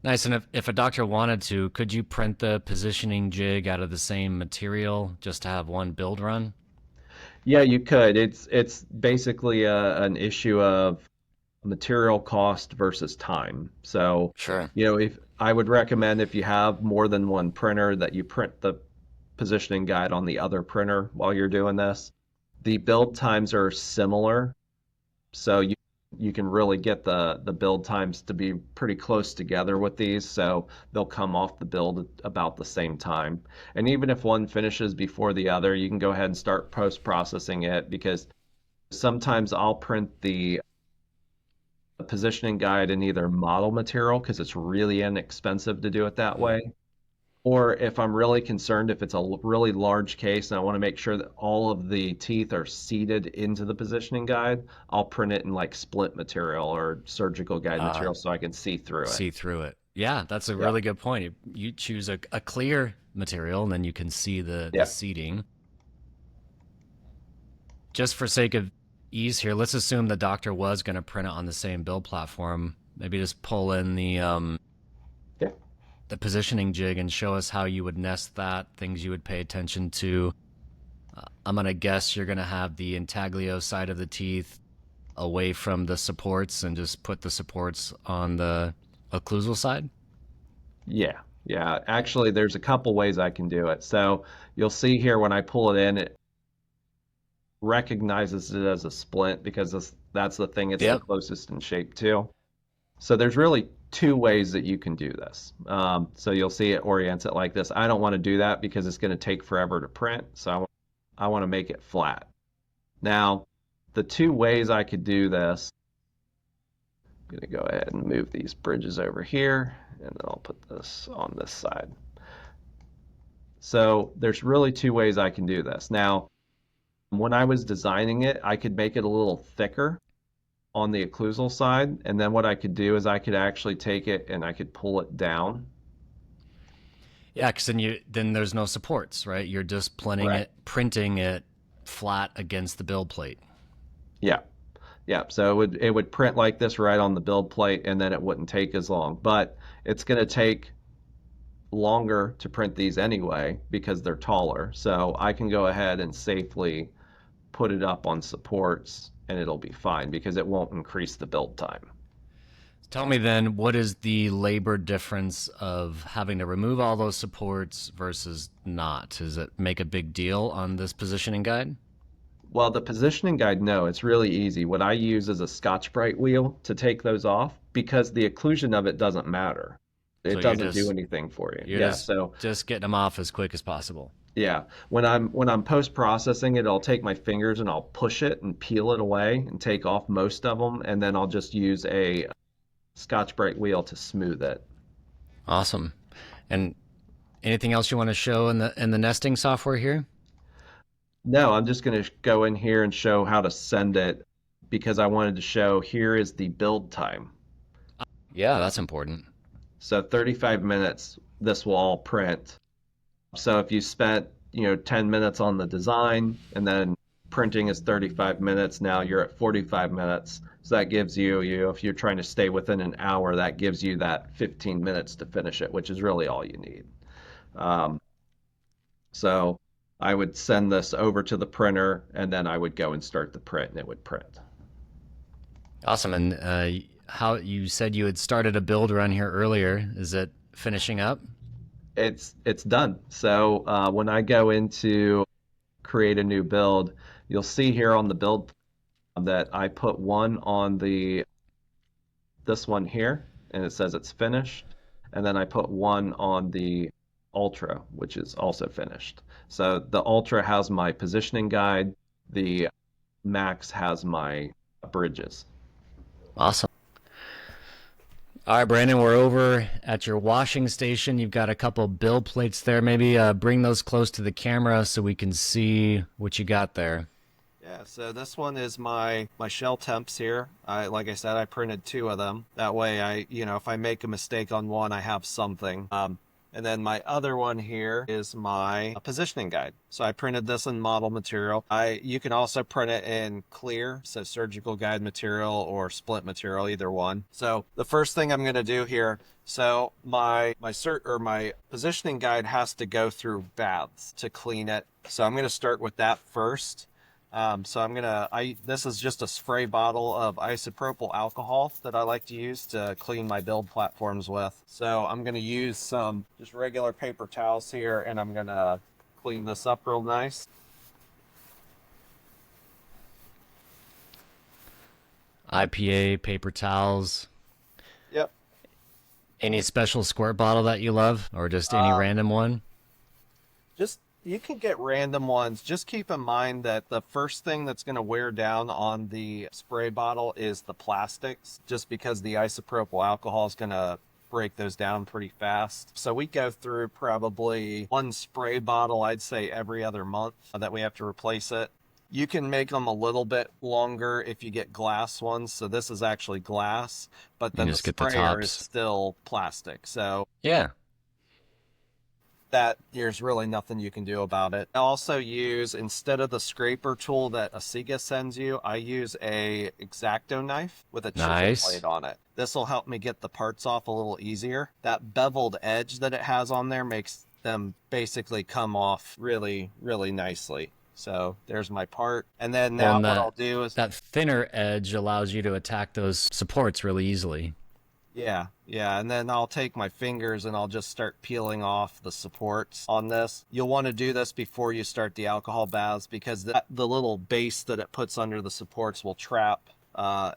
Nice. And if a doctor wanted to, could you print the positioning jig out of the same material just to have one build run? Yeah, you could. It's basically an issue of material cost versus time. So, Sure. if I would recommend if you have more than one printer that you print the positioning guide on the other printer while you're doing this. The build times are similar, so you can really get the build times to be pretty close together with these, so they'll come off the build at about the same time. And even if one finishes before the other, you can go ahead and start post-processing it because sometimes I'll print the a positioning guide in either model material because it's really inexpensive to do it that Mm. way. Or if I'm really concerned, if it's a really large case and I want to make sure that all of the teeth are seated into the positioning guide, I'll print it in like splint material or surgical guide Uh, material so I can see through it. see through it. Yeah, that's a Yeah. really good point. You choose a clear material, and then you can see the Yeah. seating. Just for sake of ease here, let's assume the doctor was going to print it on the same build platform. Maybe just pull in Yeah. the positioning jig and show us how you would nest that, things you would pay attention to. I'm going to guess you're going to have the intaglio side of the teeth away from the supports and just put the supports on the occlusal side. Yeah. Yeah. Actually, there's a couple ways I can do it. So you'll see here when I pull it in, it recognizes it as a splint because that's the thing it's the Yep. closest in shape to. So there's really two ways that you can do this. So you'll see it orients it like this. I don't want to do that because it's going to take forever to print. So I want to make it flat. Now, the two ways I could do this, I'm going to go ahead and move these bridges over here, and then I'll put this on this side. So there's really two ways I can do this. Now, when I was designing it, I could make it a little thicker on the occlusal side, and then what I could do is I could actually take it and I could pull it down. Yeah, because then there's no supports, right? You're just Right. printing it flat against the build plate. Yeah. Yeah. So it would print like this right on the build plate, and then it wouldn't take as long. But it's going to take longer to print these anyway because they're taller. So I can go ahead and safely put it up on supports and it'll be fine because it won't increase the build time. Tell me then, what is the labor difference of having to remove all those supports versus not? Does it make a big deal on this positioning guide? Well, the positioning guide, no, it's really easy. What I use is a Scotch-Brite wheel to take those off because the occlusion of it doesn't matter. So It doesn't do anything for you. you're Yeah, so just getting them off as quick as possible. yeah, when I'm post-processing it, I'll take my fingers and I'll push it and peel it away and take off most of them, and then I'll just use a Scotch-Brite wheel to smooth it. Awesome. And anything else you want to show in the nesting software here? No, I'm just going to go in here and show how to send it because I wanted to show here is the build time. Yeah, that's important. So 35 minutes, this will all print. So if you spent, 10 minutes on the design and then printing is 35 minutes, now you're at 45 minutes. So that gives you, if you're trying to stay within an hour, that gives you that 15 minutes to finish it, which is really all you need. Um, so I would send this over to the printer and then I would go and start the print and it would print. Awesome. And how you said you had started a build run here earlier. Is it finishing up? It's done. So when I go into create a new build, you'll see here on the build that I put one on this one here, and it says it's finished. And then I put one on the Ultra, which is also finished. So the Ultra has my positioning guide. The Max has my bridges. Awesome. All right, Brandon, we're over at your washing station. You've got a couple build plates there. Maybe bring those close to the camera so we can see what you got there. Yeah, so this one is my shell temps here. Like I said, I printed two of them. That way if I make a mistake on one, I have something. And then my other one here is my positioning guide. So I printed this in model material. You can also print it in clear, so surgical guide material or splint material, either one. So the first thing I'm going to do here, so my positioning guide has to go through baths to clean it. So I'm going to start with that first. This is just a spray bottle of isopropyl alcohol that I like to use to clean my build platforms with. So I'm going to use some just regular paper towels here and I'm going to clean this up real nice. IPA, paper towels. Yep. Any special squirt bottle that you love or just any random one? Just You can get random ones. Just keep in mind that the first thing that's going to wear down on the spray bottle is the plastics, just because the isopropyl alcohol is going to break those down pretty fast. So we go through probably one spray bottle, I'd say every other month, that we have to replace it. You can make them a little bit longer if you get glass ones. So this is actually glass, but You then the just get the sprayer is tops. still plastic. So Yeah. that there's really nothing you can do about it. I also use, instead of the scraper tool that Asiga sends you, I use a X-Acto knife with a chisel Nice. blade on it. This will help me get the parts off a little easier. That beveled edge that it has on there makes them basically come off really, really nicely. So there's my part. And then now Well, and what I'll do is, that thinner edge allows you to attack those supports really easily. yeah, and then I'll take my fingers and I'll just start peeling off the supports on this. You'll want to do this before you start the alcohol baths, because the little base that it puts under the supports will trap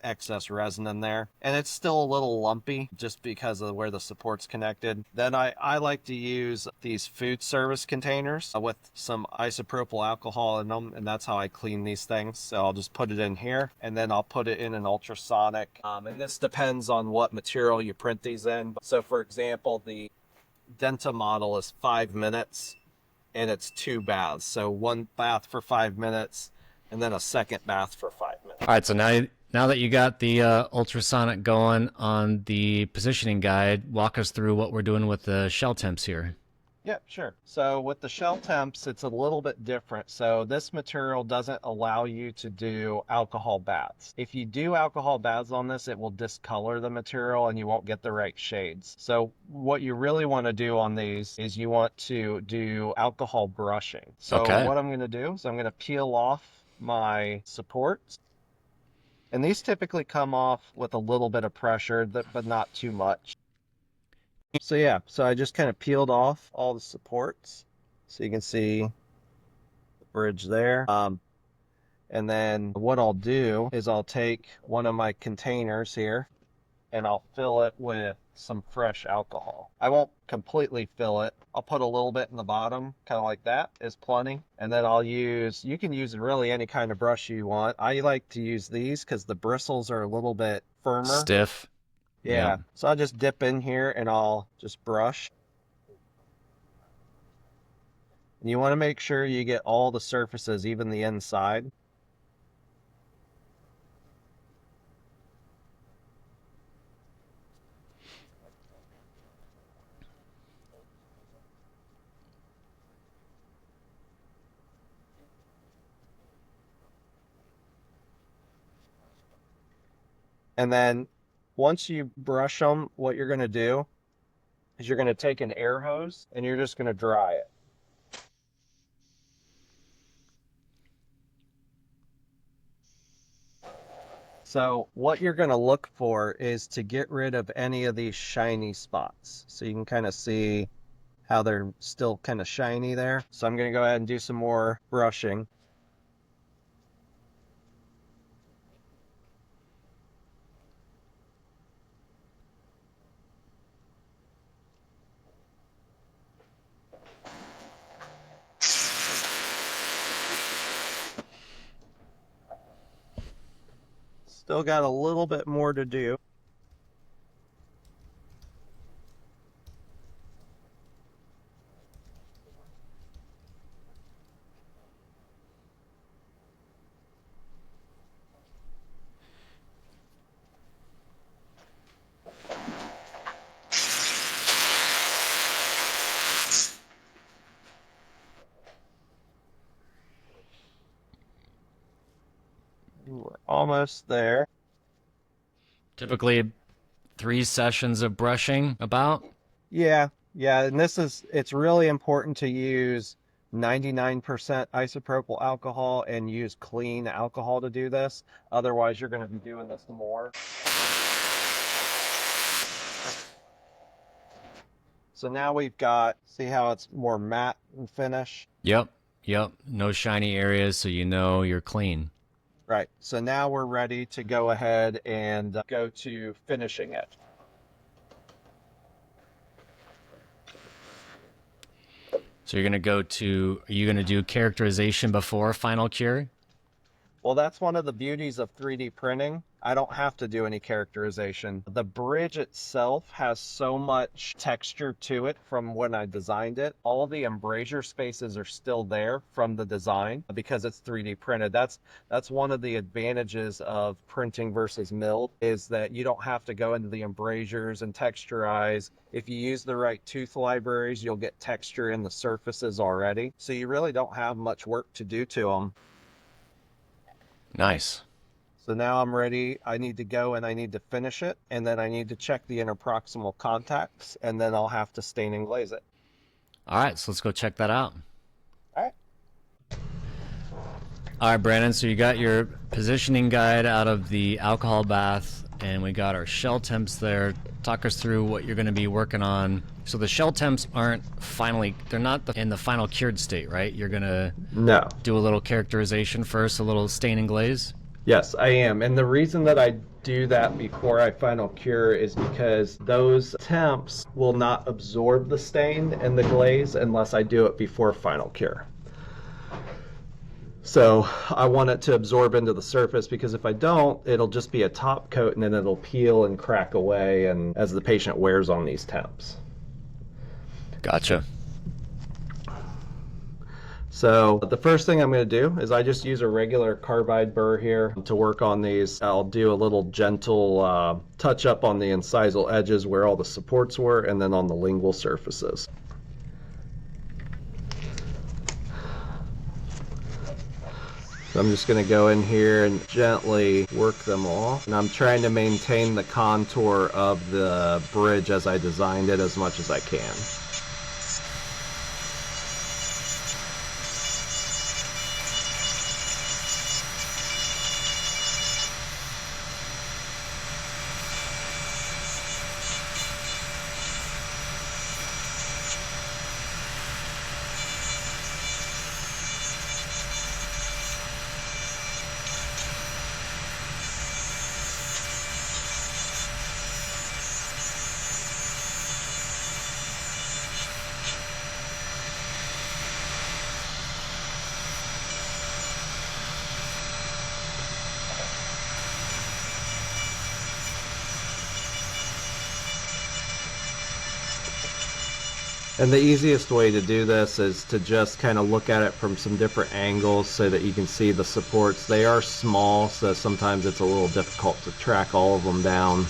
excess resin in there. And it's still a little lumpy just because of where the support's connected. Then I like to use these food service containers with some isopropyl alcohol in them, and that's how I clean these things. So I'll just put it in here, and then I'll put it in an ultrasonic. And this depends on what material you print these in. So for example, the Denta model is 5 minutes, and it's 2 baths. So 1 bath for 5 minutes, and then a second bath for 5 minutes. All right, so now that you got the ultrasonic going on the positioning guide, walk us through what we're doing with the shell temps here. Yeah, sure. So with the shell temps, it's a little bit different. So this material doesn't allow you to do alcohol baths. If you do alcohol baths on this, it will discolor the material and you won't get the right shades. So what you really want to do on these is you want to do alcohol brushing. So Okay. what I'm going to do is I'm going to peel off my supports. And these typically come off with a little bit of pressure, but not too much. So yeah, so I just kind of peeled off all the supports. So you can see the bridge there. And then what I'll do is I'll take one of my containers here and I'll fill it with some fresh alcohol. I won't completely fill it. I'll put a little bit in the bottom, kind of like that is plenty. And then you can use really any kind of brush you want. I like to use these because the bristles are a little bit firmer. Stiff. Yeah. So I'll just dip in here and I'll just brush. And you want to make sure you get all the surfaces, even the inside. And then once you brush them, what you're going to do is you're going to take an air hose and you're just going to dry it. So what you're going to look for is to get rid of any of these shiny spots. So you can kind of see how they're still kind of shiny there. So I'm going to go ahead and do some more brushing. Still got a little bit more to do. We're almost there. Typically 3 sessions of brushing about. Yeah, and it's really important to use 99% isopropyl alcohol and use clean alcohol to do this. Otherwise, you're going to be doing this more. So now we've got, see how it's more matte and finish? Yep. No shiny areas, so you know you're clean. Right. So now we're ready to go ahead and go to finishing it. So you're going to are you going to do characterization before final cure? Well, that's one of the beauties of 3D printing. I don't have to do any characterization. The bridge itself has so much texture to it from when I designed it. All the embrasure spaces are still there from the design because it's 3D printed. That's one of the advantages of printing versus milled, is that you don't have to go into the embrasures and texturize. If you use the right tooth libraries, you'll get texture in the surfaces already. So you really don't have much work to do to them. Nice. So now I'm ready. I need to go and I need to finish it, and then I need to check the interproximal contacts, and then I'll have to stain and glaze it. All right, so let's go check that out. All right. All right, Brandon, so you got your positioning guide out of the alcohol bath, and we got our shell temps there. Talk us through what you're going to be working on. So the shell temps they're not in the final cured state, right? You're going to do a little characterization first, a little stain and glaze? Yes, I am. And the reason that I do that before I final cure is because those temps will not absorb the stain and the glaze unless I do it before final cure. So I want it to absorb into the surface, because if I don't, it'll just be a top coat and then it'll peel and crack away and as the patient wears on these temps. Gotcha. So the first thing I'm going to do is I just use a regular carbide burr here to work on these. I'll do a little gentle touch up on the incisal edges where all the supports were, and then on the lingual surfaces. So I'm just going to go in here and gently work them off. And I'm trying to maintain the contour of the bridge as I designed it as much as I can. And the easiest way to do this is to just kind of look at it from some different angles so that you can see the supports. They are small, so sometimes it's a little difficult to track all of them down.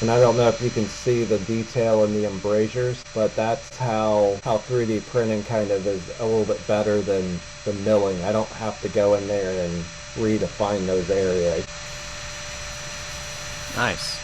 And I don't know if you can see the detail in the embrasures, but that's how 3D printing kind of is a little bit better than the milling. I don't have to go in there and redefine those areas. Nice.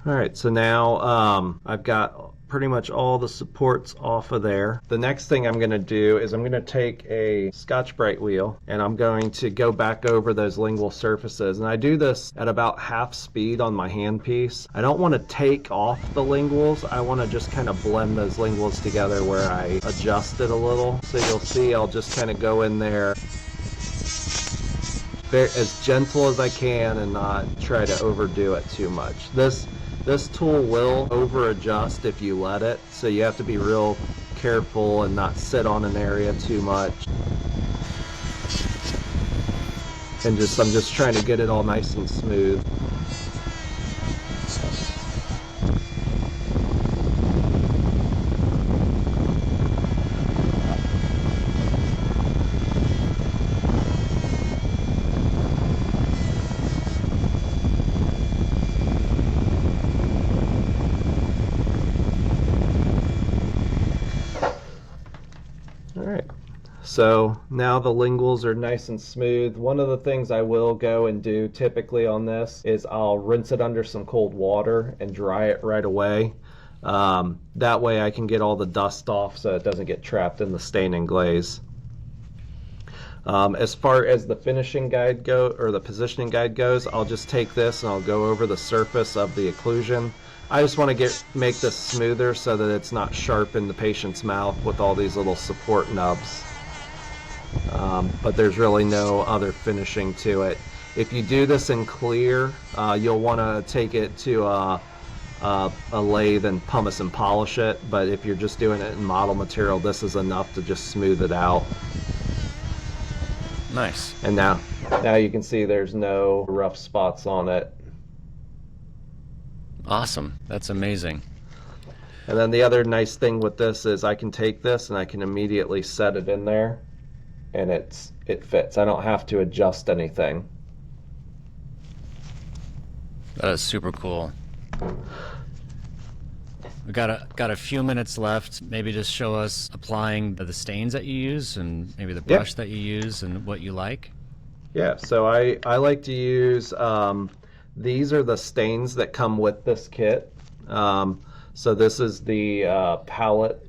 All right, so now I've got pretty much all the supports off of there. The next thing I'm going to do is I'm going to take a Scotch-Brite wheel and I'm going to go back over those lingual surfaces. And I do this at about half speed on my handpiece. I don't want to take off the linguals. I want to just kind of blend those linguals together where I adjust it a little. So you'll see I'll just kind of go in there as gentle as I can and not try to overdo it too much. This tool will over adjust if you let it, so you have to be real careful and not sit on an area too much. And I'm just trying to get it all nice and smooth. So now the linguals are nice and smooth. One of the things I will go and do typically on this is I'll rinse it under some cold water and dry it right away. That way I can get all the dust off so it doesn't get trapped in the stain and glaze. As far as the finishing guide or the positioning guide goes, I'll just take this and I'll go over the surface of the occlusion. I just want to make this smoother so that it's not sharp in the patient's mouth with all these little support nubs. But there's really no other finishing to it. If you do this in clear, you'll want to take it to a lathe and pumice and polish it. But if you're just doing it in model material, this is enough to just smooth it out. Nice. And now you can see there's no rough spots on it. Awesome. That's amazing. And then the other nice thing with this is I can take this and I can immediately set it in there, and it fits. I don't have to adjust anything. That is super cool. We got a few minutes left. Maybe just show us applying the stains that you use and maybe the brush that you use and what you like. Yeah, so I like to use, these are the stains that come with this kit. So this is the palette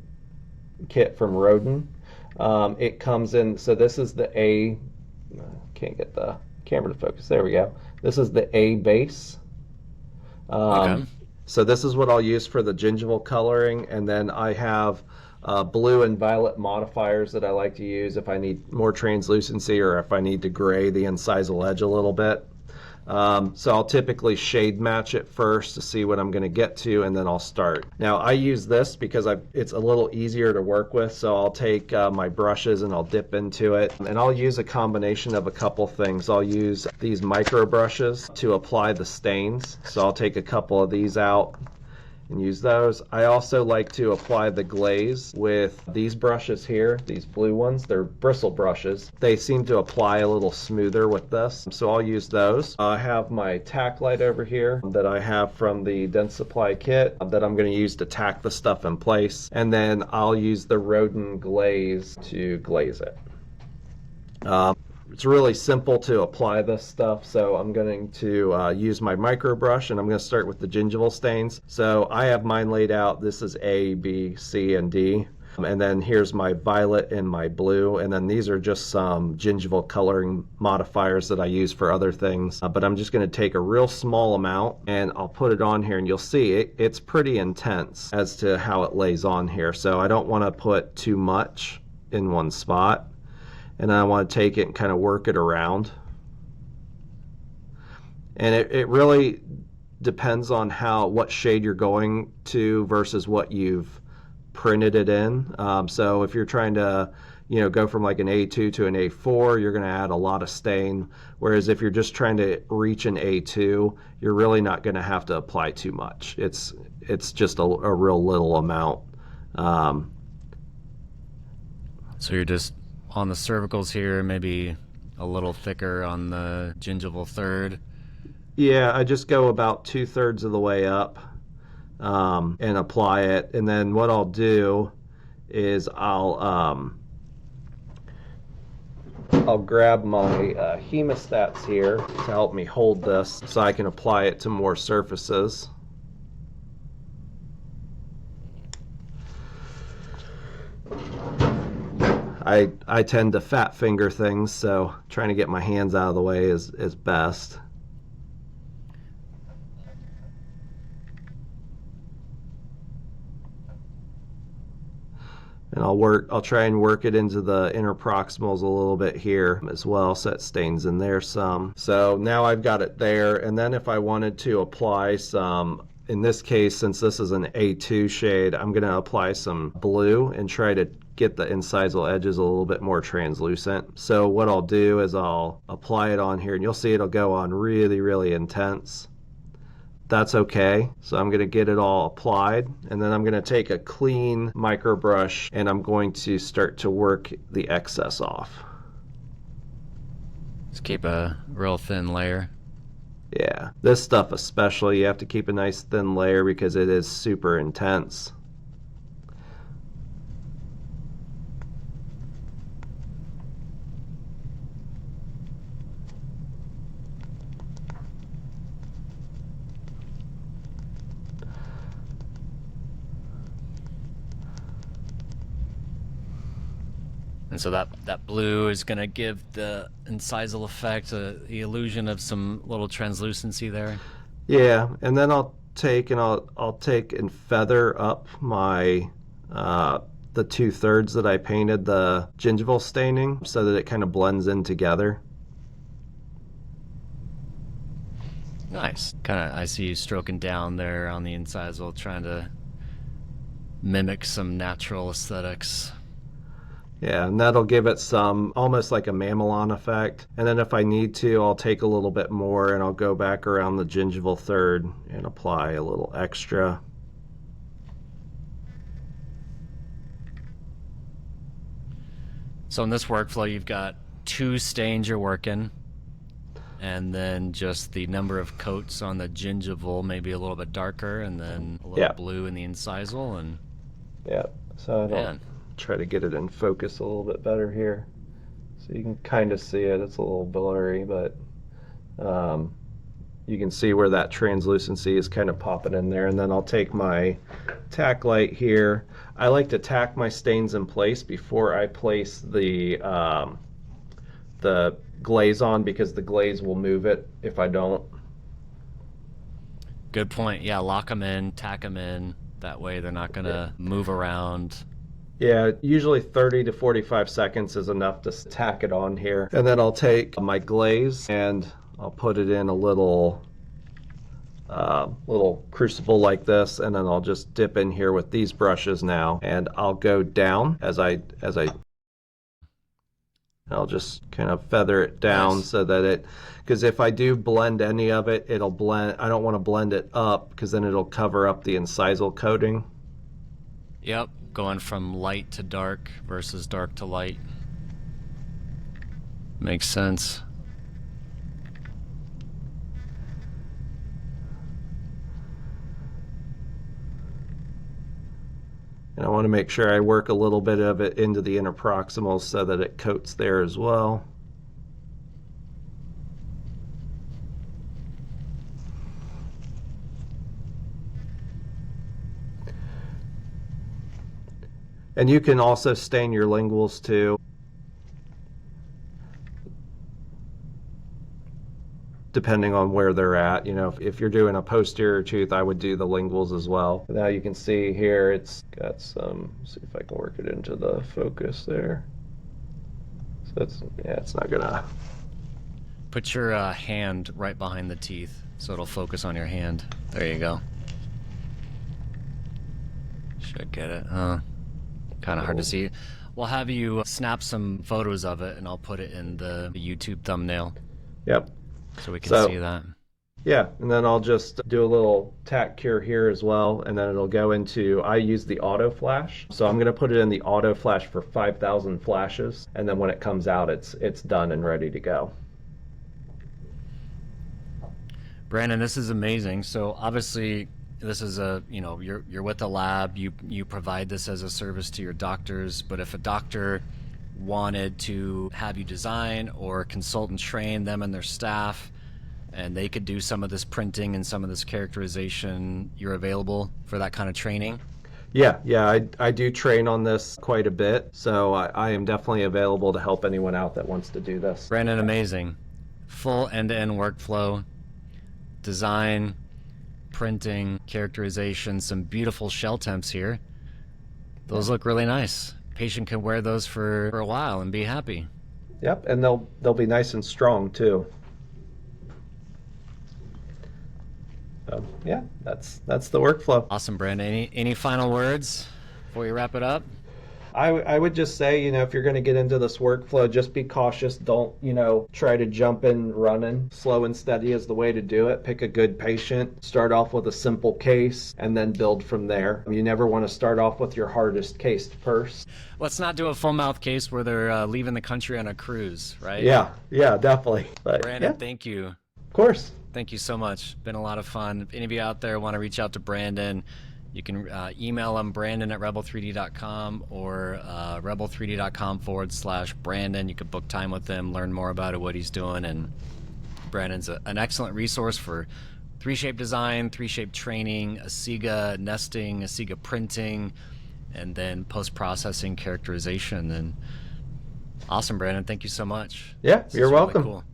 kit from Rodin. It comes in, so this is the can't get the camera to focus. There we go. This is the A base. Okay. So this is what I'll use for the gingival coloring, and then I have blue and violet modifiers that I like to use if I need more translucency or if I need to gray the incisal edge a little bit. So I'll typically shade match it first to see what I'm going to get to, and then I'll start. Now I use this because it's a little easier to work with, so I'll take my brushes and I'll dip into it, and I'll use a combination of a couple things. I'll use these micro brushes to apply the stains, so I'll take a couple of these out and use those. I also like to apply the glaze with these brushes here, these blue ones. They're bristle brushes. They seem to apply a little smoother with this, so I'll use those. I have my tack light over here that I have from the Dentsply kit that I'm going to use to tack the stuff in place, and then I'll use the Rodin glaze to glaze it. It's really simple to apply this stuff, so I'm going to use my micro brush, and I'm going to start with the gingival stains. So I have mine laid out. This is A, B, C, and D. And then here's my violet and my blue, and then these are just some gingival coloring modifiers that I use for other things. But I'm just going to take a real small amount, and I'll put it on here, and you'll see it's pretty intense as to how it lays on here. So I don't want to put too much in one spot. And I want to take it and kind of work it around. And it really depends on what shade you're going to versus what you've printed it in. So if you're trying to go from like an A2 to an A4, you're going to add a lot of stain. Whereas if you're just trying to reach an A2, you're really not going to have to apply too much. It's just a real little amount. So you're just on the cervicals here, maybe a little thicker on the gingival third. Yeah, I just go about 2/3 of the way up and apply it. And then what I'll do is I'll grab my hemostats here to help me hold this so I can apply it to more surfaces. I tend to fat finger things, so trying to get my hands out of the way is best. And I'll try and work it into the interproximals a little bit here as well, so it stains in there some. So now I've got it there, and then if I wanted to apply some, in this case, since this is an A2 shade, I'm going to apply some blue and try to get the incisal edges a little bit more translucent. So what I'll do is I'll apply it on here, and you'll see it'll go on really, really intense. That's okay. So I'm going to get it all applied, and then I'm going to take a clean micro brush and I'm going to start to work the excess off. Just keep a real thin layer. Yeah, this stuff especially, you have to keep a nice thin layer because it is super intense. And so that blue is going to give the incisal effect, the illusion of some little translucency there. Yeah, and then I'll take and feather up my the 2/3 that I painted the gingival staining so that it kind of blends in together. Nice. Kind of, I see you stroking down there on the incisal, trying to mimic some natural aesthetics. Yeah, and that'll give it some almost like a mamelon effect. And then if I need to, I'll take a little bit more and I'll go back around the gingival third and apply a little extra. So in this workflow, you've got 2 stains you're working, and then just the number of coats on the gingival, maybe a little bit darker, and then a little blue in the incisal, and yeah. So I'll try to get it in focus a little bit better here, so you can kind of see it. It's a little blurry, but you can see where that translucency is kind of popping in there. And then I'll take my tack light here. I like to tack my stains in place before I place the glaze on, because the glaze will move it if I don't. Good point. Yeah, lock them in, tack them in. That way they're not going to move around. Yeah, usually 30 to 45 seconds is enough to tack it on here. And then I'll take my glaze and I'll put it in a little crucible like this, and then I'll just dip in here with these brushes now, and I'll go down as I'll just kind of feather it down. Nice. So that because if I do blend any of it, it'll blend. I don't want to blend it up because then it'll cover up the incisal coating. Yep, going from light to dark versus dark to light. Makes sense. And I want to make sure I work a little bit of it into the interproximals so that it coats there as well. And you can also stain your linguals too, depending on where they're at. You know, if you're doing a posterior tooth, I would do the linguals as well. Now you can see here it's got some, see if I can work it into the focus there. So that's, yeah, it's not gonna. Put your hand right behind the teeth so it'll focus on your hand. There you go. Should get it, huh? Kind of hard to see. We'll have you snap some photos of it and I'll put it in the YouTube thumbnail. Yep. So we can see that. Yeah, and then I'll just do a little tack cure here as well, and then it'll go into, I use the auto flash. So I'm gonna put it in the auto flash for 5,000 flashes, and then when it comes out, it's done and ready to go. Brandon, this is amazing. So obviously this is a, you know, you're with the lab, you provide this as a service to your doctors, but if a doctor wanted to have you design or consult and train them and their staff, and they could do some of this printing and some of this characterization, you're available for that kind of training? Yeah, I do train on this quite a bit, so I am definitely available to help anyone out that wants to do this. Brandon, amazing. Full end-to-end workflow, design, printing, characterization, some beautiful shell temps here. Those look really nice. Patient can wear those for a while and be happy. Yep, and they'll be nice and strong too. So yeah, that's the workflow. Awesome, Brandon. Any final words before we wrap it up? I would just say, you know, if you're going to get into this workflow, just be cautious. Don't, you know, try to jump in running. Slow and steady is the way to do it. Pick a good patient. Start off with a simple case and then build from there. You never want to start off with your hardest case first. Let's not do a full mouth case where they're leaving the country on a cruise, right? Yeah, definitely. But, Brandon, yeah. Thank you. Of course. Thank you so much. Been a lot of fun. If any of you out there want to reach out to Brandon, you can email him, brandon@rebel3d.com, or rebel3d.com/Brandon. You can book time with him, learn more about it, what he's doing. And Brandon's an excellent resource for 3-shape design, 3-shape training, Asiga nesting, Asiga printing, and then post-processing characterization. And Awesome, Brandon. Thank you so much. Yeah, This you're is really welcome. cool.